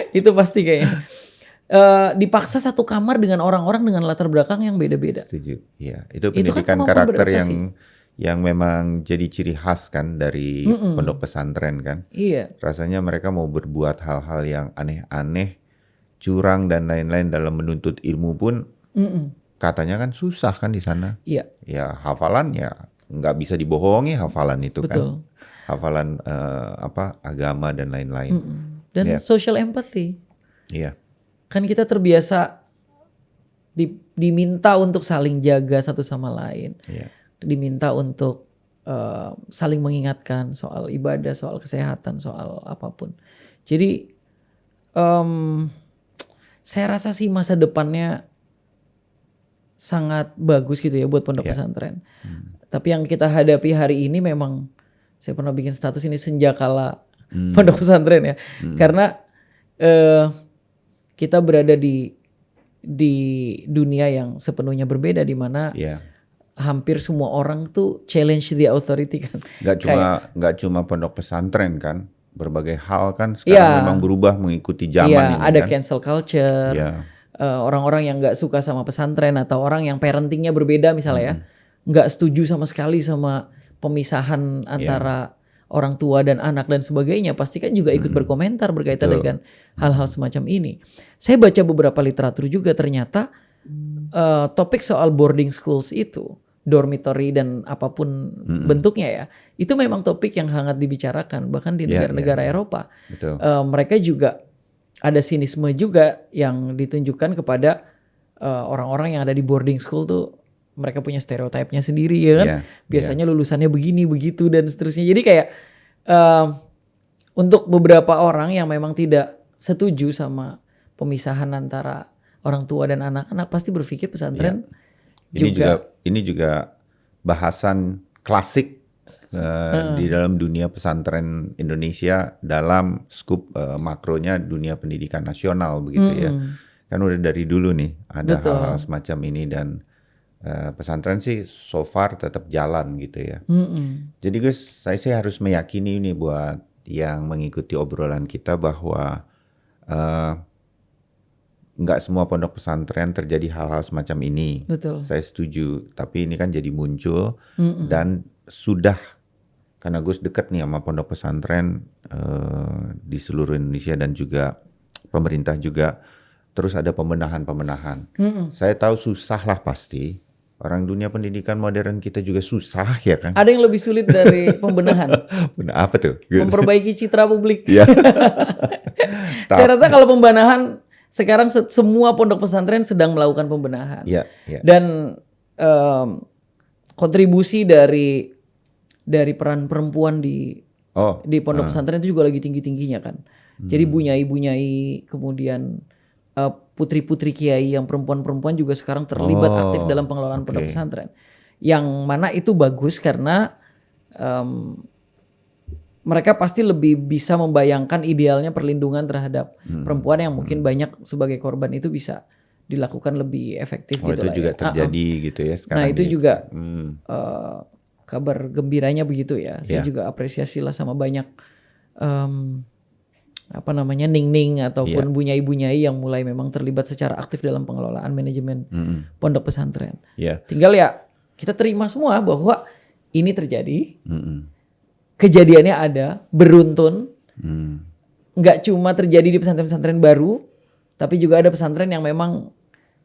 Itu pasti kayaknya. Dipaksa satu kamar dengan orang-orang dengan latar belakang yang beda-beda. Setuju. Iya. Itu pendidikan karakter yang memang jadi ciri khas kan dari pondok pesantren kan. Iya. Rasanya mereka mau berbuat hal-hal yang aneh-aneh, curang dan lain-lain dalam menuntut ilmu pun. Katanya kan susah kan di sana. Iya. Ya hafalan ya nggak bisa dibohongi hafalan itu. Betul. Kan. Hafalan agama dan lain-lain. Dan social empathy. Iya. Kan kita terbiasa diminta untuk saling jaga satu sama lain. Diminta untuk saling mengingatkan soal ibadah, soal kesehatan, soal apapun. Jadi saya rasa sih masa depannya sangat bagus gitu ya buat pondok Ya. pesantren. Tapi yang kita hadapi hari ini memang saya pernah bikin status ini senjakala pondok pesantren ya. Karena kita berada di dunia yang sepenuhnya berbeda di mana Ya. hampir semua orang tuh challenge the authority kan. Nggak cuma pondok pesantren kan, berbagai hal kan sekarang memang berubah mengikuti zaman ini ada kan. cancel culture. Ya. Orang-orang yang nggak suka sama pesantren atau orang yang parentingnya berbeda misalnya ya, nggak setuju sama sekali sama pemisahan antara orang tua dan anak dan sebagainya, pasti kan juga ikut berkomentar berkaitan dengan hal-hal semacam ini. Saya baca beberapa literatur juga ternyata topik soal boarding schools itu, dormitory dan apapun bentuknya ya, itu memang topik yang hangat dibicarakan bahkan di negara-negara Eropa. Betul. Mereka juga ada sinisme juga yang ditunjukkan kepada orang-orang yang ada di boarding school tuh, mereka punya stereotipnya sendiri ya kan. Biasanya lulusannya begini begitu dan seterusnya. Jadi kayak untuk beberapa orang yang memang tidak setuju sama pemisahan antara orang tua dan anak-anak, pasti berpikir pesantren ini juga bahasan klasik di dalam dunia pesantren Indonesia dalam skup makronya dunia pendidikan nasional begitu ya. Kan udah dari dulu nih ada hal-hal semacam ini dan pesantren sih so far tetap jalan gitu ya. Jadi guys, saya harus meyakini ini buat yang mengikuti obrolan kita bahwa nggak semua pondok pesantren terjadi hal-hal semacam ini. Betul. Saya setuju, tapi ini kan jadi muncul dan sudah, karena Gus dekat nih sama pondok pesantren di seluruh Indonesia dan juga pemerintah juga terus ada pembenahan. Saya tahu susah lah pasti. Orang dunia pendidikan modern kita juga susah ya kan. Ada yang lebih sulit dari pembenahan. Benar, apa tuh? Memperbaiki citra publik. Ya. Saya rasa kalau pembenahan sekarang semua pondok pesantren sedang melakukan pembenahan. Ya. Dan kontribusi dari peran perempuan di pondok pesantren itu juga lagi tinggi-tingginya kan. Jadi bunyai-bunyai, kemudian putri-putri kiai yang perempuan-perempuan juga sekarang terlibat aktif dalam pengelolaan pondok pesantren. Yang mana itu bagus karena mereka pasti lebih bisa membayangkan idealnya perlindungan terhadap perempuan yang mungkin banyak sebagai korban itu bisa dilakukan lebih efektif gitu lah. Itu juga terjadi gitu ya sekarang. Nah itu juga kabar gembiranya begitu ya. Saya juga apresiasi lah sama banyak ning-ning ataupun bunyai-bunyai yang mulai memang terlibat secara aktif dalam pengelolaan manajemen pondok pesantren. Tinggal ya kita terima semua bahwa ini terjadi. Kejadiannya ada, beruntun. Nggak cuma terjadi di pesantren-pesantren baru, tapi juga ada pesantren yang memang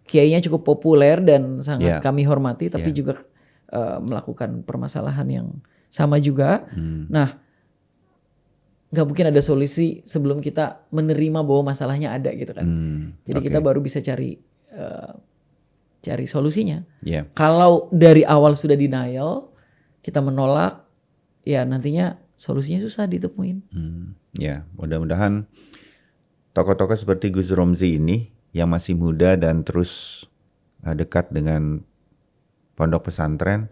kiainya cukup populer dan sangat kami hormati, tapi juga melakukan permasalahan yang sama juga. Nah, nggak mungkin ada solusi sebelum kita menerima bahwa masalahnya ada gitu kan. Jadi kita baru bisa cari solusinya. Kalau dari awal sudah denial, kita menolak, ya nantinya solusinya susah ditemuin. Ya, mudah-mudahan tokoh-tokoh seperti Gus Romzi ini yang masih muda dan terus dekat dengan pondok pesantren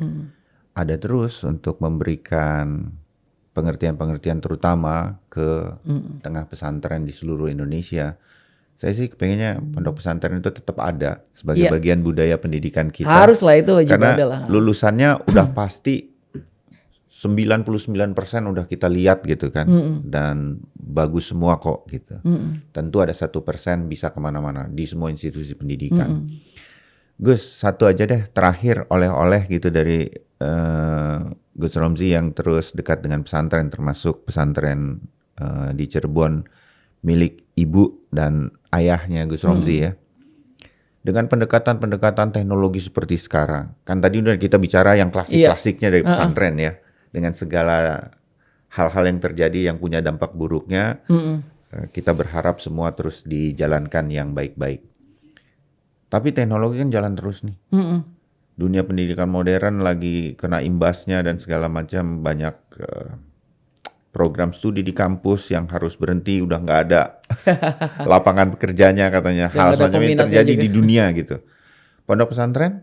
ada terus untuk memberikan pengertian-pengertian terutama ke tengah pesantren di seluruh Indonesia. Saya sih pengennya pondok pesantren itu tetap ada sebagai bagian budaya pendidikan kita. Haruslah, itu wajib karena ada lah. Lulusannya udah pasti 99% udah kita lihat gitu kan. Dan bagus semua kok gitu. Tentu ada 1% bisa kemana-mana di semua institusi pendidikan. Gus, satu aja deh terakhir oleh-oleh gitu dari Gus Romzi yang terus dekat dengan pesantren, termasuk pesantren di Cirebon milik ibu dan ayahnya Gus Romzi ya. Dengan pendekatan-pendekatan teknologi seperti sekarang, kan tadi udah kita bicara yang klasik-klasiknya dari pesantren ya, dengan segala hal-hal yang terjadi yang punya dampak buruknya, kita berharap semua terus dijalankan yang baik-baik. Tapi teknologi kan jalan terus nih. Dunia pendidikan modern lagi kena imbasnya dan segala macam, banyak program studi di kampus yang harus berhenti, udah nggak ada lapangan pekerjaannya katanya. Dan Hal ada semacam ini peminatnya terjadi juga. di dunia gitu. Pondok pesantren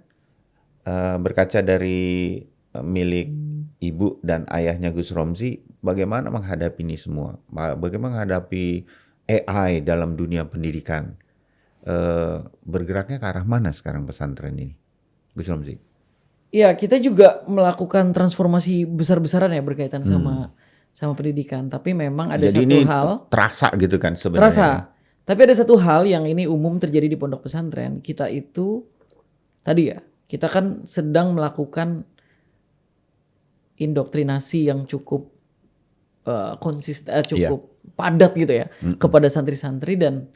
berkaca dari milik ibu dan ayahnya Gus Romzi, bagaimana menghadapi ini semua? Bagaimana menghadapi AI dalam dunia pendidikan? Bergeraknya ke arah mana sekarang pesantren ini, Gus Romzi? Iya, kita juga melakukan transformasi besar-besaran ya berkaitan sama pendidikan. Tapi memang ada Jadi satu ini hal terasa gitu kan sebenarnya. terasa. Tapi ada satu hal yang ini umum terjadi di pondok pesantren. Kita itu tadi ya, kita kan sedang melakukan indoktrinasi yang cukup konsisten, cukup padat gitu ya kepada santri-santri, dan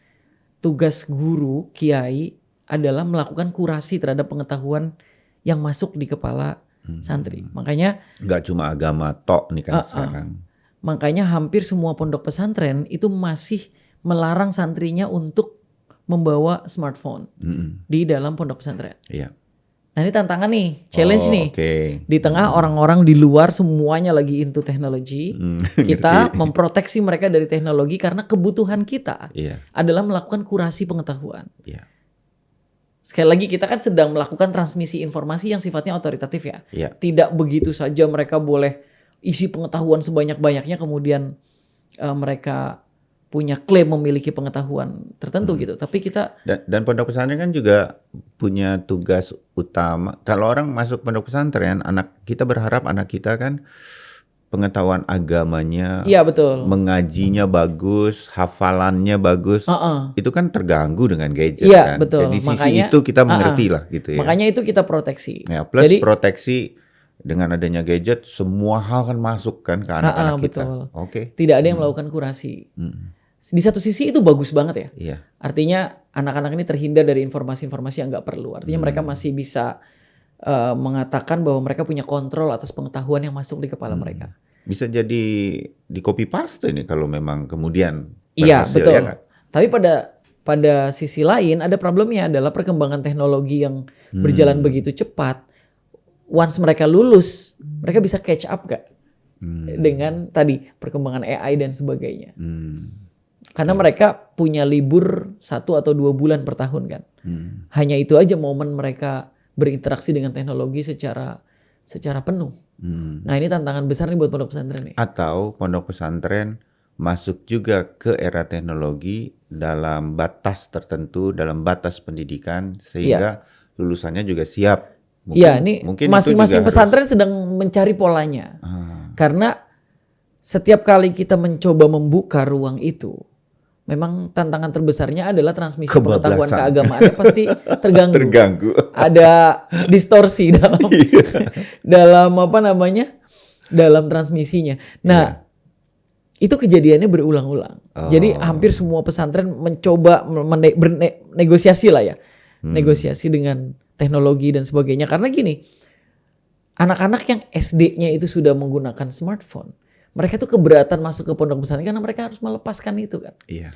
tugas guru, kiai adalah melakukan kurasi terhadap pengetahuan yang masuk di kepala santri. Makanya Nggak cuma agama tok nih kan sekarang. makanya hampir semua pondok pesantren itu masih melarang santrinya untuk membawa smartphone di dalam pondok pesantren. Iya. Nah ini tantangan nih, challenge nih. Oke. Di tengah orang-orang di luar semuanya lagi into teknologi, kita Ngerti. memproteksi mereka dari teknologi karena kebutuhan kita Iya. adalah melakukan kurasi pengetahuan. Iya. Sekali lagi kita kan sedang melakukan transmisi informasi yang sifatnya otoritatif ya. Iya. Tidak begitu saja mereka boleh isi pengetahuan sebanyak-banyaknya kemudian mereka punya klaim memiliki pengetahuan tertentu gitu. Tapi kita Dan pondok pesantren kan juga punya tugas utama. Kalau orang masuk pondok pesantren, kita berharap anak kita kan pengetahuan agamanya, iya betul. mengajinya bagus, hafalannya bagus. Itu kan terganggu dengan gadget Iya, kan. betul. Jadi sisi Makanya- itu kita mengerti lah gitu ya. Makanya itu kita proteksi. Ya, plus Jadi proteksi dengan adanya gadget, semua hal kan masuk kan ke anak-anak kita. betul. Oke. tidak ada yang melakukan kurasi. Di satu sisi itu bagus banget ya. Iya. Artinya anak-anak ini terhindar dari informasi-informasi yang nggak perlu. Artinya mereka masih bisa mengatakan bahwa mereka punya kontrol atas pengetahuan yang masuk di kepala mereka. Bisa jadi di copy paste nih kalau memang kemudian Iya berhasil, betul. ya nggak? Tapi pada sisi lain ada problemnya adalah perkembangan teknologi yang berjalan begitu cepat. Once mereka lulus, mereka bisa catch up gak dengan tadi perkembangan AI dan sebagainya. Karena mereka punya libur 1 atau 2 bulan per tahun kan. Hanya itu aja momen mereka berinteraksi dengan teknologi secara penuh. Nah ini tantangan besar nih buat pondok pesantren nih. Atau pondok pesantren masuk juga ke era teknologi dalam batas tertentu, dalam batas pendidikan, sehingga lulusannya juga siap. Iya, ini mungkin masing-masing itu juga pesantren sedang mencari polanya. Karena setiap kali kita mencoba membuka ruang itu, memang tantangan terbesarnya adalah transmisi pengetahuan Kebablasan. keagamaannya pasti terganggu. terganggu. Ada distorsi dalam Iya. dalam transmisinya. Nah, itu kejadiannya berulang-ulang. Jadi hampir semua pesantren mencoba bernegosiasi lah ya. Negosiasi dengan teknologi dan sebagainya. Karena gini, anak-anak yang SD-nya itu sudah menggunakan smartphone, mereka tuh keberatan masuk ke pondok pesantren karena mereka harus melepaskan itu kan. Iya.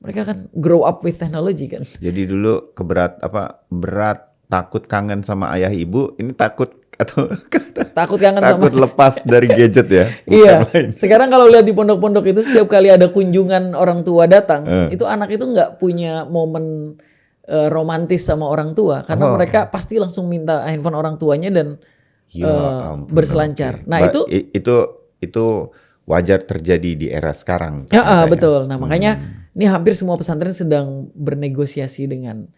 Mereka kan grow up with technology kan. Jadi dulu berat takut kangen sama ayah ibu, ini takut atau Takut kangen takut sama. lepas dari gadget ya. Iya. Bukan lain. Sekarang kalau lihat di pondok-pondok itu setiap kali ada kunjungan orang tua datang, itu anak itu nggak punya momen romantis sama orang tua karena mereka pasti langsung minta handphone orang tuanya dan Ya ampun, berselancar. oke. Nah, itu wajar terjadi di era sekarang. ya, ternyata ya. betul. Nah, makanya ini hampir semua pesantren sedang bernegosiasi dengan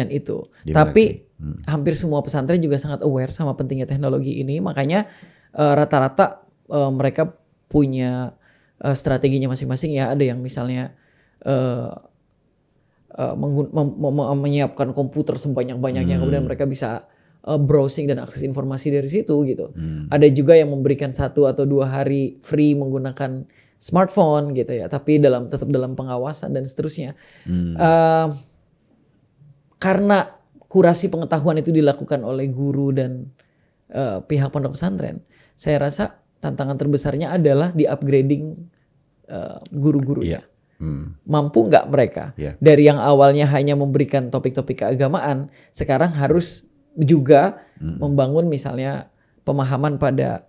itu. Gimana Tapi hampir semua pesantren juga sangat aware sama pentingnya teknologi ini. Makanya rata-rata mereka punya strateginya masing-masing ya. Ada yang misalnya menyiapkan komputer sebanyak-banyaknya, kemudian mereka bisa browsing dan akses informasi dari situ gitu. Ada juga yang memberikan 1 atau 2 hari free menggunakan smartphone gitu ya, tapi tetap dalam pengawasan dan seterusnya. Karena kurasi pengetahuan itu dilakukan oleh guru dan pihak pondok pesantren, saya rasa tantangan terbesarnya adalah di upgrading guru-gurunya. Iya. Mampu nggak mereka dari yang awalnya hanya memberikan topik-topik keagamaan, sekarang harus juga membangun misalnya pemahaman pada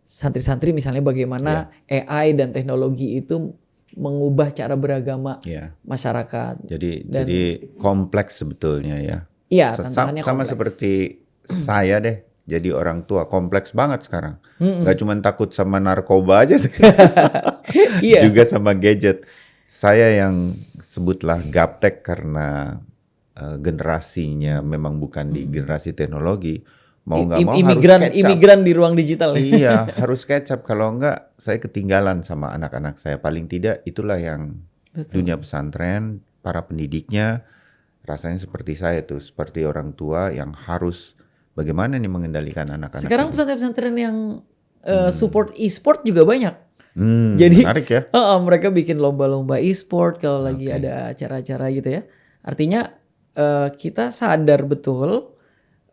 santri-santri misalnya bagaimana AI dan teknologi itu mengubah cara beragama masyarakat. Jadi kompleks sebetulnya ya. Iya, tantangannya sama kompleks. seperti saya deh. Jadi orang tua kompleks banget sekarang. Gak cuma takut sama narkoba aja Iya. juga sama gadget. Saya yang sebutlah gaptek karena generasinya memang bukan di generasi teknologi. Mau nggak mau harus catch up. Imigran di ruang digital. Iya, harus catch up. Kalau enggak, saya ketinggalan sama anak-anak saya. Paling tidak, itulah yang dunia pesantren, para pendidiknya, rasanya seperti saya tuh, seperti orang tua yang harus bagaimana nih mengendalikan anak-anak. Sekarang pesantren-pesantren yang support e-sport juga banyak. Jadi menarik ya. Mereka bikin lomba-lomba e-sport kalau lagi ada acara-acara gitu ya. Artinya kita sadar betul.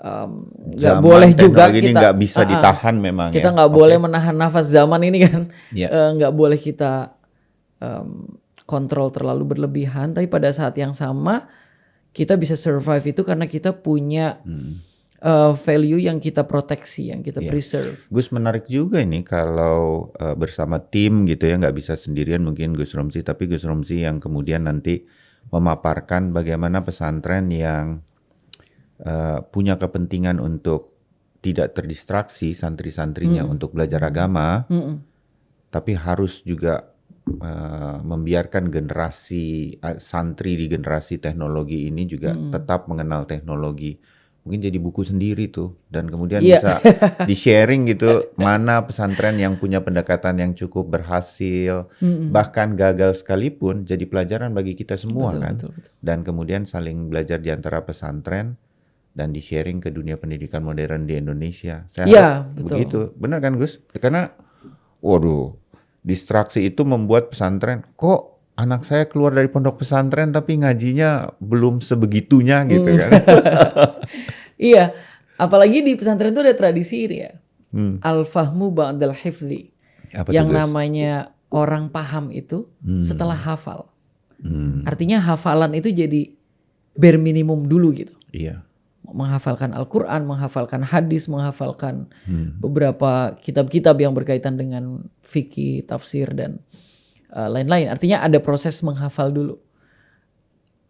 Nggak boleh juga kita nggak bisa ditahan memang kita nggak boleh menahan nafas zaman ini kan. Nggak boleh kita kontrol terlalu berlebihan, tapi pada saat yang sama kita bisa survive itu karena kita punya value yang kita proteksi, yang kita preserve. Gus, menarik juga ini kalau bersama tim gitu ya, nggak bisa sendirian mungkin Gus Romsi, tapi Gus Romsi yang kemudian nanti memaparkan bagaimana pesantren yang punya kepentingan untuk tidak terdistraksi santri-santrinya untuk belajar agama, tapi harus juga membiarkan generasi santri di generasi teknologi ini juga tetap mengenal teknologi. Mungkin jadi buku sendiri tuh, dan kemudian bisa di-sharing gitu, mana pesantren yang punya pendekatan yang cukup berhasil, bahkan gagal sekalipun jadi pelajaran bagi kita semua. Betul. Dan kemudian saling belajar di antara pesantren dan di-sharing ke dunia pendidikan modern di Indonesia. Saya harap begitu. Benar kan Gus? Karena waduh, distraksi itu membuat pesantren, kok anak saya keluar dari pondok pesantren tapi ngajinya belum sebegitunya gitu kan. Iya, apalagi di pesantren itu ada tradisi ini ya. Al-fahmu ba'dal hifdzi. Yang namanya orang paham itu setelah hafal. Artinya hafalan itu jadi bare minimum dulu gitu. Iya. Menghafalkan Al-Quran, menghafalkan hadis, menghafalkan beberapa kitab-kitab yang berkaitan dengan fikih, tafsir, dan lain-lain. Artinya ada proses menghafal dulu.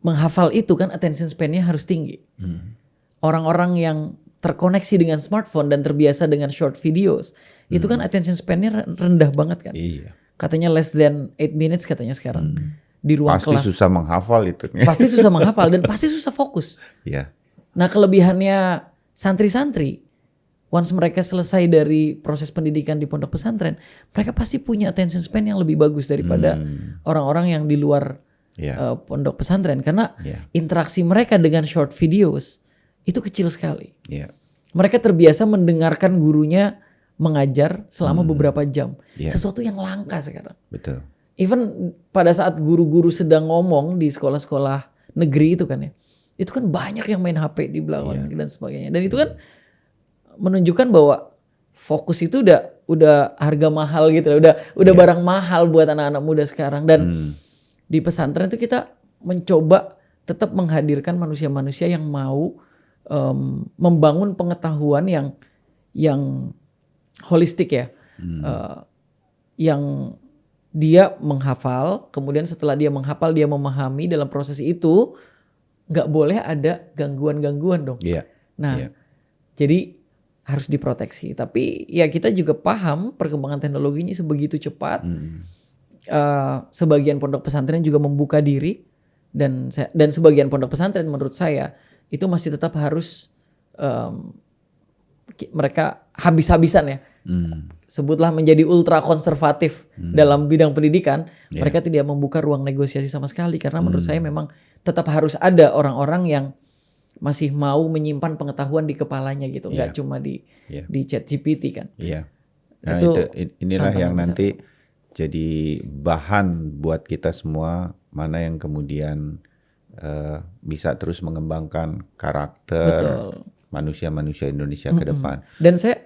Menghafal itu kan attention span-nya harus tinggi. Orang-orang yang terkoneksi dengan smartphone dan terbiasa dengan short videos, itu kan attention span-nya rendah banget kan. Iya. Katanya less than 8 minutes katanya sekarang. Di ruang kelas. Pasti susah menghafal itu. Pasti susah menghafal dan pasti susah fokus. Iya. Nah, kelebihannya santri-santri, once mereka selesai dari proses pendidikan di pondok pesantren, mereka pasti punya attention span yang lebih bagus daripada orang-orang yang di luar pondok pesantren. Karena interaksi mereka dengan short videos itu kecil sekali. Mereka terbiasa mendengarkan gurunya mengajar selama beberapa jam. Sesuatu yang langka sekarang. Betul. Even pada saat guru-guru sedang ngomong di sekolah-sekolah negeri itu kan ya, itu kan banyak yang main HP di belakang dan sebagainya. Dan itu kan menunjukkan bahwa fokus itu udah harga mahal gitu, udah barang mahal buat anak-anak muda sekarang. Dan di pesantren itu kita mencoba tetap menghadirkan manusia-manusia yang mau membangun pengetahuan yang holistik ya, yang dia menghafal, kemudian setelah dia menghafal dia memahami. Dalam proses itu nggak boleh ada gangguan-gangguan dong. Jadi harus diproteksi. Tapi ya kita juga paham perkembangan teknologinya sebegitu cepat. Sebagian pondok pesantren juga membuka diri dan sebagian pondok pesantren menurut saya itu masih tetap harus mereka habis-habisan ya. Sebutlah menjadi ultra konservatif dalam bidang pendidikan. Mereka tidak membuka ruang negosiasi sama sekali karena menurut saya memang tetap harus ada orang-orang yang masih mau menyimpan pengetahuan di kepalanya gitu, nggak cuma di chat GPT kan. Nah, inilah yang nanti jadi bahan buat kita semua, mana yang kemudian bisa terus mengembangkan karakter manusia-manusia Indonesia ke depan. Dan saya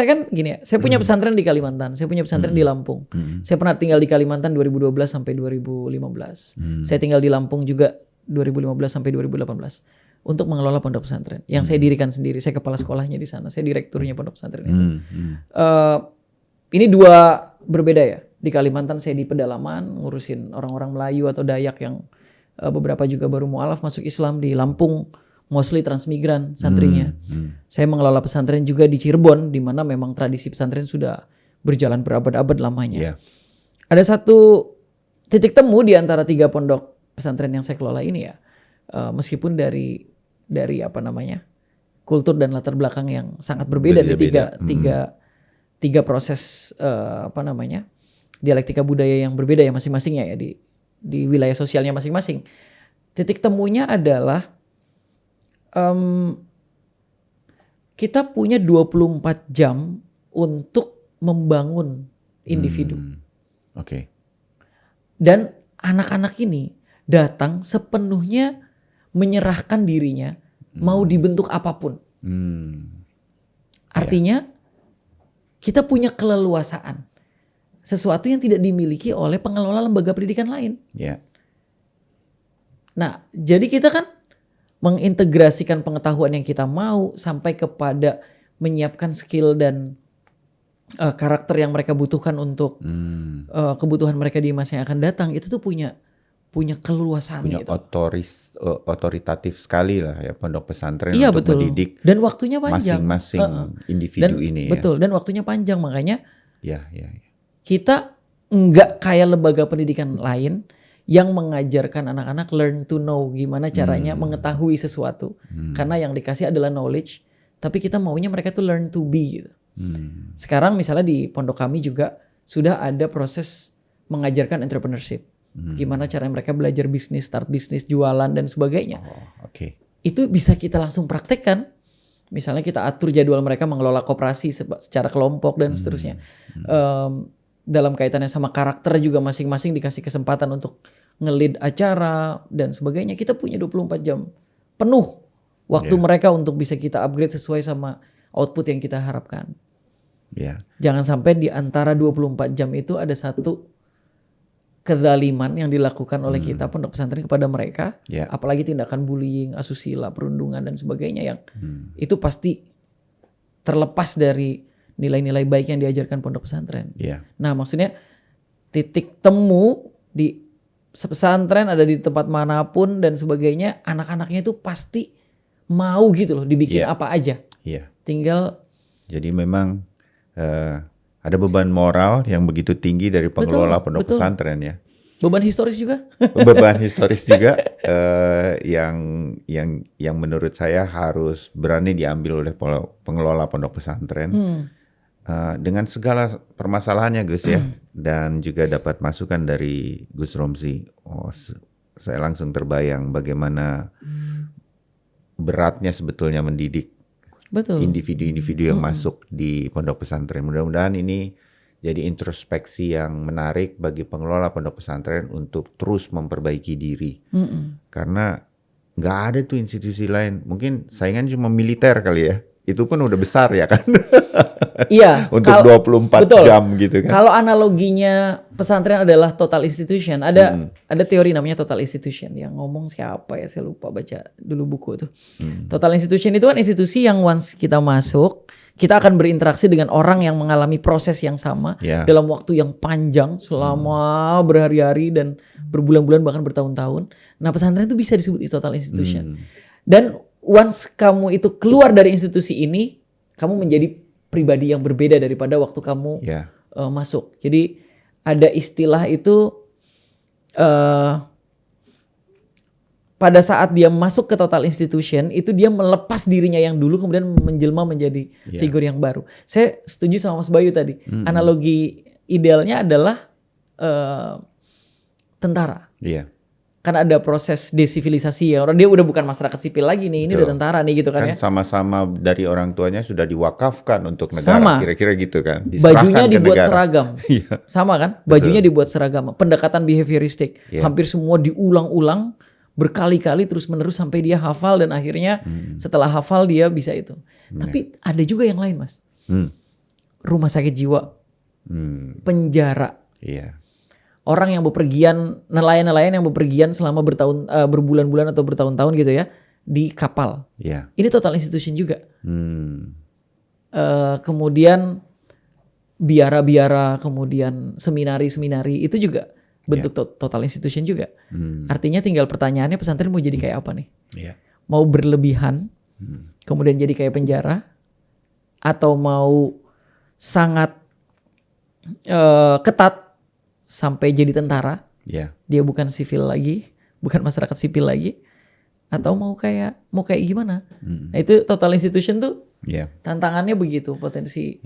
kan gini ya, saya punya pesantren di Kalimantan, saya punya pesantren di Lampung. Saya pernah tinggal di Kalimantan 2012 sampai 2015. Saya tinggal di Lampung juga 2015 sampai 2018 untuk mengelola pondok pesantren yang saya dirikan sendiri. Saya kepala sekolahnya di sana, saya direkturnya pondok pesantren itu. ini dua berbeda ya. Di Kalimantan saya di pedalaman ngurusin orang-orang Melayu atau Dayak yang beberapa juga baru mualaf masuk Islam. Di Lampung mostly transmigran santrinya. Saya mengelola pesantren juga di Cirebon di mana memang tradisi pesantren sudah berjalan berabad-abad lamanya. Yeah. Ada satu titik temu di antara 3 pondok pesantren yang saya kelola ini ya. Meskipun dari apa namanya? Kultur dan latar belakang yang sangat berbeda di tiga proses apa namanya? Dialektika budaya yang berbeda ya masing-masingnya ya di wilayah sosialnya masing-masing. Titik temunya adalah kita punya 24 jam untuk membangun individu. Oke. Dan anak-anak ini datang sepenuhnya menyerahkan dirinya mau dibentuk apapun. Artinya kita punya keleluasaan. Sesuatu yang tidak dimiliki oleh pengelola lembaga pendidikan lain. Yeah. Nah, jadi kita kan mengintegrasikan pengetahuan yang kita mau sampai kepada menyiapkan skill dan karakter yang mereka butuhkan untuk kebutuhan mereka di masa yang akan datang. Itu tuh punya keleluasaan punya gitu. Otoritatif sekali lah ya pondok pesantren Iya, untuk betul. mendidik Dan waktunya panjang. masing-masing individu ini betul, dan waktunya panjang, makanya ya. kita enggak kayak lembaga pendidikan lain yang mengajarkan anak-anak learn to know, gimana caranya mengetahui sesuatu. Karena yang dikasih adalah knowledge, tapi kita maunya mereka tuh learn to be gitu. Sekarang misalnya di pondok kami juga sudah ada proses mengajarkan entrepreneurship. Gimana caranya mereka belajar bisnis, start bisnis, jualan dan sebagainya. Oke. Itu bisa kita langsung praktekkan. Misalnya kita atur jadwal mereka mengelola koperasi secara kelompok dan seterusnya. Dalam kaitannya sama karakter juga masing-masing dikasih kesempatan untuk nge-lead acara dan sebagainya. Kita punya 24 jam penuh waktu mereka untuk bisa kita upgrade sesuai sama output yang kita harapkan. Jangan sampai di antara 24 jam itu ada satu kezaliman yang dilakukan oleh kita pondok pesantren kepada mereka. Apalagi tindakan bullying, asusila, perundungan dan sebagainya yang itu pasti terlepas dari nilai-nilai baik yang diajarkan pondok pesantren. Nah, maksudnya titik temu di pesantren ada di tempat manapun dan sebagainya, anak-anaknya itu pasti mau gitu loh dibikin apa aja. Tinggal jadi memang ada beban moral yang begitu tinggi dari pengelola pondok pesantren ya. Beban historis juga. Beban historis juga yang menurut saya harus berani diambil oleh pengelola pondok pesantren. Dengan segala permasalahannya Gus ya, dan juga dapat masukan dari Gus Romzi. Saya langsung terbayang bagaimana beratnya sebetulnya mendidik individu-individu yang masuk di pondok pesantren. Mudah-mudahan ini jadi introspeksi yang menarik bagi pengelola pondok pesantren untuk terus memperbaiki diri. Karena nggak ada tuh institusi lain. Mungkin saingan cuma militer kali ya. Itu pun udah besar ya kan. Iya. Untuk 24 jam gitu kan. Kalau analoginya pesantren adalah total institution. Ada teori namanya total institution. Yang ngomong siapa ya, saya lupa baca dulu buku itu. Total institution itu kan institusi yang once kita masuk, kita akan berinteraksi dengan orang yang mengalami proses yang sama dalam waktu yang panjang selama berhari-hari dan berbulan-bulan bahkan bertahun-tahun. Nah, pesantren itu bisa disebut total institution. Dan once kamu itu keluar dari institusi ini, kamu menjadi pribadi yang berbeda daripada waktu kamu masuk. Jadi ada istilah itu pada saat dia masuk ke total institution itu dia melepas dirinya yang dulu kemudian menjelma menjadi figur yang baru. Saya setuju sama Mas Bayu tadi. Analogi idealnya adalah tentara. Kan ada proses desivilisasi ya. Orang dia udah bukan masyarakat sipil lagi nih, ini udah tentara nih gitu kan ya. Sama-sama dari orang tuanya sudah diwakafkan untuk negara, kira-kira gitu kan. Bajunya dibuat seragam. Sama kan? Bajunya dibuat seragam. Pendekatan behavioristik. Hampir semua diulang-ulang berkali-kali terus-menerus sampai dia hafal dan akhirnya setelah hafal dia bisa itu. Tapi ada juga yang lain, Mas. Rumah sakit jiwa. Penjara. Orang yang bepergian, nelayan-nelayan yang bepergian selama berbulan-bulan atau bertahun-tahun gitu ya di kapal. Ini total institution juga. Kemudian biara-biara, kemudian seminari-seminari itu juga bentuk total institution juga. Artinya tinggal pertanyaannya pesantren mau jadi kayak apa nih? Mau berlebihan, kemudian jadi kayak penjara, atau mau sangat ketat sampai jadi tentara? Dia bukan sipil lagi, bukan masyarakat sipil lagi, atau mau kayak gimana? Nah itu total institution tuh tantangannya begitu, potensi.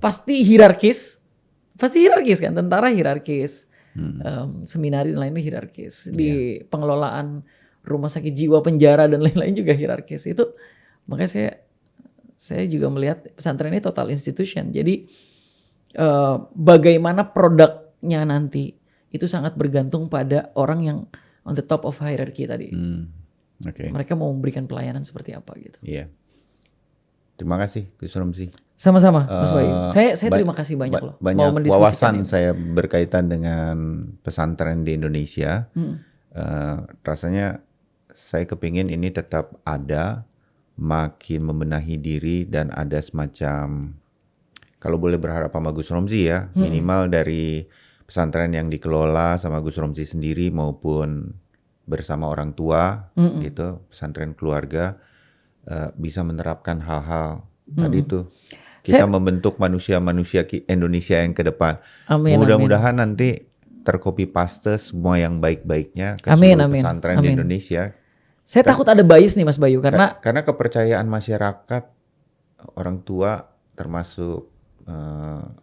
Pasti hierarkis kan, tentara hierarkis, seminari dan lainnya hierarkis, di pengelolaan rumah sakit jiwa, penjara dan lain-lain juga hierarkis. Itu makanya saya juga melihat pesantren ini total institution. Jadi bagaimana produknya nanti itu sangat bergantung pada orang yang on the top of hierarchy tadi. Mereka mau memberikan pelayanan seperti apa gitu. Terima kasih Gus Romzi. Sama-sama Mas Bayu. Saya terima kasih banyak loh. Banyak wawasan ini. Saya berkaitan dengan pesantren di Indonesia. Rasanya saya kepingin ini tetap ada, makin membenahi diri, dan ada semacam, kalau boleh berharap sama Gus Romzi ya, minimal dari pesantren yang dikelola sama Gus Romzi sendiri maupun bersama orang tua gitu, pesantren keluarga, bisa menerapkan hal-hal tadi itu. Kita membentuk manusia-manusia Indonesia yang ke depan. Mudah-mudahan nanti tercopy paste semua yang baik-baiknya ke seluruh pesantren di Indonesia. Saya takut ada bias nih Mas Bayu karena kepercayaan masyarakat, orang tua termasuk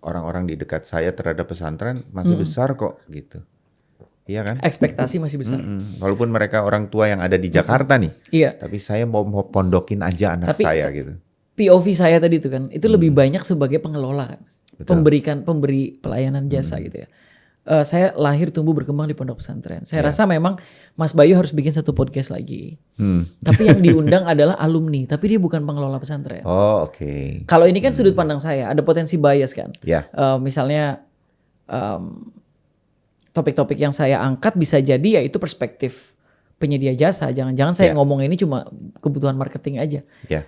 orang-orang di dekat saya terhadap pesantren masih besar kok gitu. Iya kan? Ekspektasi masih besar. Walaupun mereka orang tua yang ada di Jakarta nih. Tapi saya mau pondokin aja anak saya gitu. POV saya tadi itu kan, itu lebih banyak sebagai pengelola kan. Pemberi pelayanan jasa gitu ya. Saya lahir tumbuh berkembang di pondok pesantren. Saya rasa memang Mas Bayu harus bikin satu podcast lagi. Tapi yang diundang adalah alumni, tapi dia bukan pengelola pesantren. Kalau ini kan sudut pandang saya, ada potensi bias kan. Misalnya topik-topik yang saya angkat bisa jadi yaitu perspektif penyedia jasa. Jangan-jangan saya ngomong ini cuma kebutuhan marketing aja.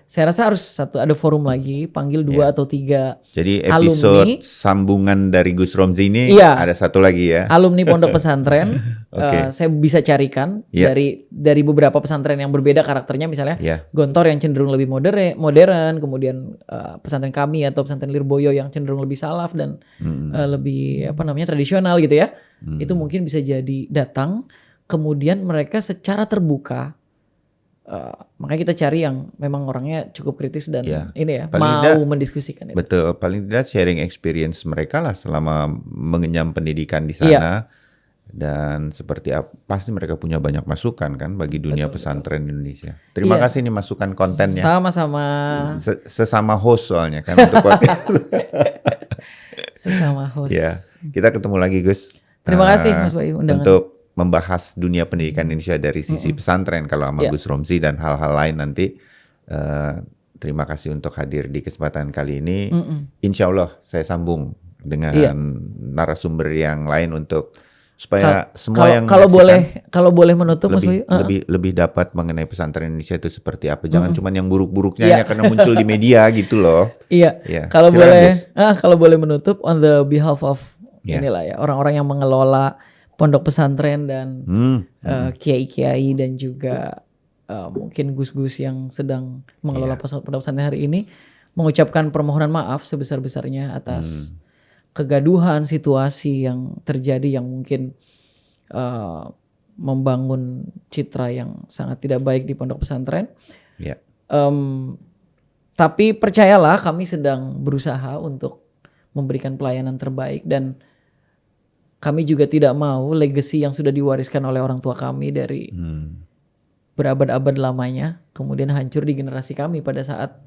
Saya rasa harus ada forum lagi, panggil 2 atau 3 Jadi episode alumni, sambungan dari Gus Romzi ini ada satu lagi ya. Alumni pondok pesantren. Saya bisa carikan dari beberapa pesantren yang berbeda karakternya, misalnya Gontor yang cenderung lebih modern, kemudian pesantren kami atau pesantren Lirboyo yang cenderung lebih salaf dan lebih tradisional gitu ya. Itu mungkin bisa jadi datang. Kemudian mereka secara terbuka, makanya kita cari yang memang orangnya cukup kritis dan mau mendiskusikan itu. Betul, paling tidak sharing experience mereka lah selama mengenyam pendidikan di sana. Dan seperti apa, pasti mereka punya banyak masukan kan bagi dunia pesantren Indonesia. Terima kasih nih masukan kontennya. Sama-sama. Sesama host soalnya kan untuk podcast. Sesama host. Kita ketemu lagi Gus. Terima kasih Mas Bayu undangan. Untuk membahas dunia pendidikan Indonesia dari sisi pesantren kalau sama Gus Romzi dan hal-hal lain nanti. Terima kasih untuk hadir di kesempatan kali ini. Insya Allah saya sambung dengan narasumber yang lain untuk supaya semua yang kalau boleh menutup Mas Bayu lebih dapat mengenai pesantren Indonesia itu seperti apa. Jangan cuman yang buruk-buruknya hanya karena muncul di media gitu loh. Kalau boleh menutup on the behalf of inilah ya, orang-orang yang mengelola pondok pesantren dan kiai-kiai dan juga mungkin gus-gus yang sedang mengelola pondok pesantren hari ini, mengucapkan permohonan maaf sebesar-besarnya atas kegaduhan situasi yang terjadi yang mungkin membangun citra yang sangat tidak baik di pondok pesantren. Tapi percayalah, kami sedang berusaha untuk memberikan pelayanan terbaik dan kami juga tidak mau legacy yang sudah diwariskan oleh orang tua kami dari berabad-abad lamanya kemudian hancur di generasi kami pada saat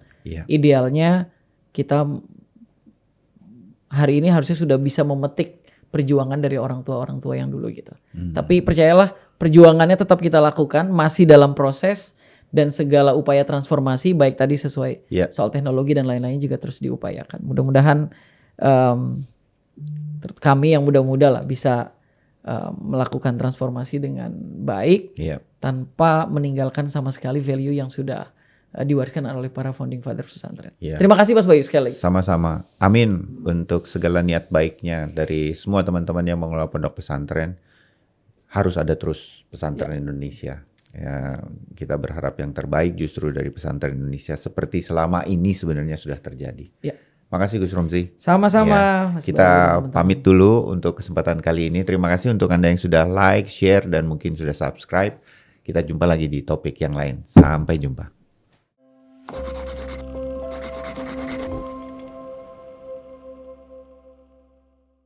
idealnya kita hari ini harusnya sudah bisa memetik perjuangan dari orang tua yang dulu gitu. Tapi percayalah, perjuangannya tetap kita lakukan, masih dalam proses dan segala upaya transformasi baik tadi sesuai soal teknologi dan lain-lain juga terus diupayakan. Mudah-mudahan kami yang muda-muda lah bisa melakukan transformasi dengan baik tanpa meninggalkan sama sekali value yang sudah diwariskan oleh para founding father pesantren. Ya. Terima kasih Mas Bayu sekali lagi. Sama-sama. Amin untuk segala niat baiknya dari semua teman-teman yang mengelola pondok pesantren. Harus ada terus pesantren Indonesia. Ya, kita berharap yang terbaik justru dari pesantren Indonesia seperti selama ini sebenarnya sudah terjadi. Ya. Makasih Gus Romzi. Sama-sama. Ya, Mas kita Bayu, teman-teman. pamit dulu untuk kesempatan kali ini. Terima kasih untuk Anda yang sudah like, share, dan mungkin sudah subscribe. Kita jumpa lagi di topik yang lain. Sampai jumpa.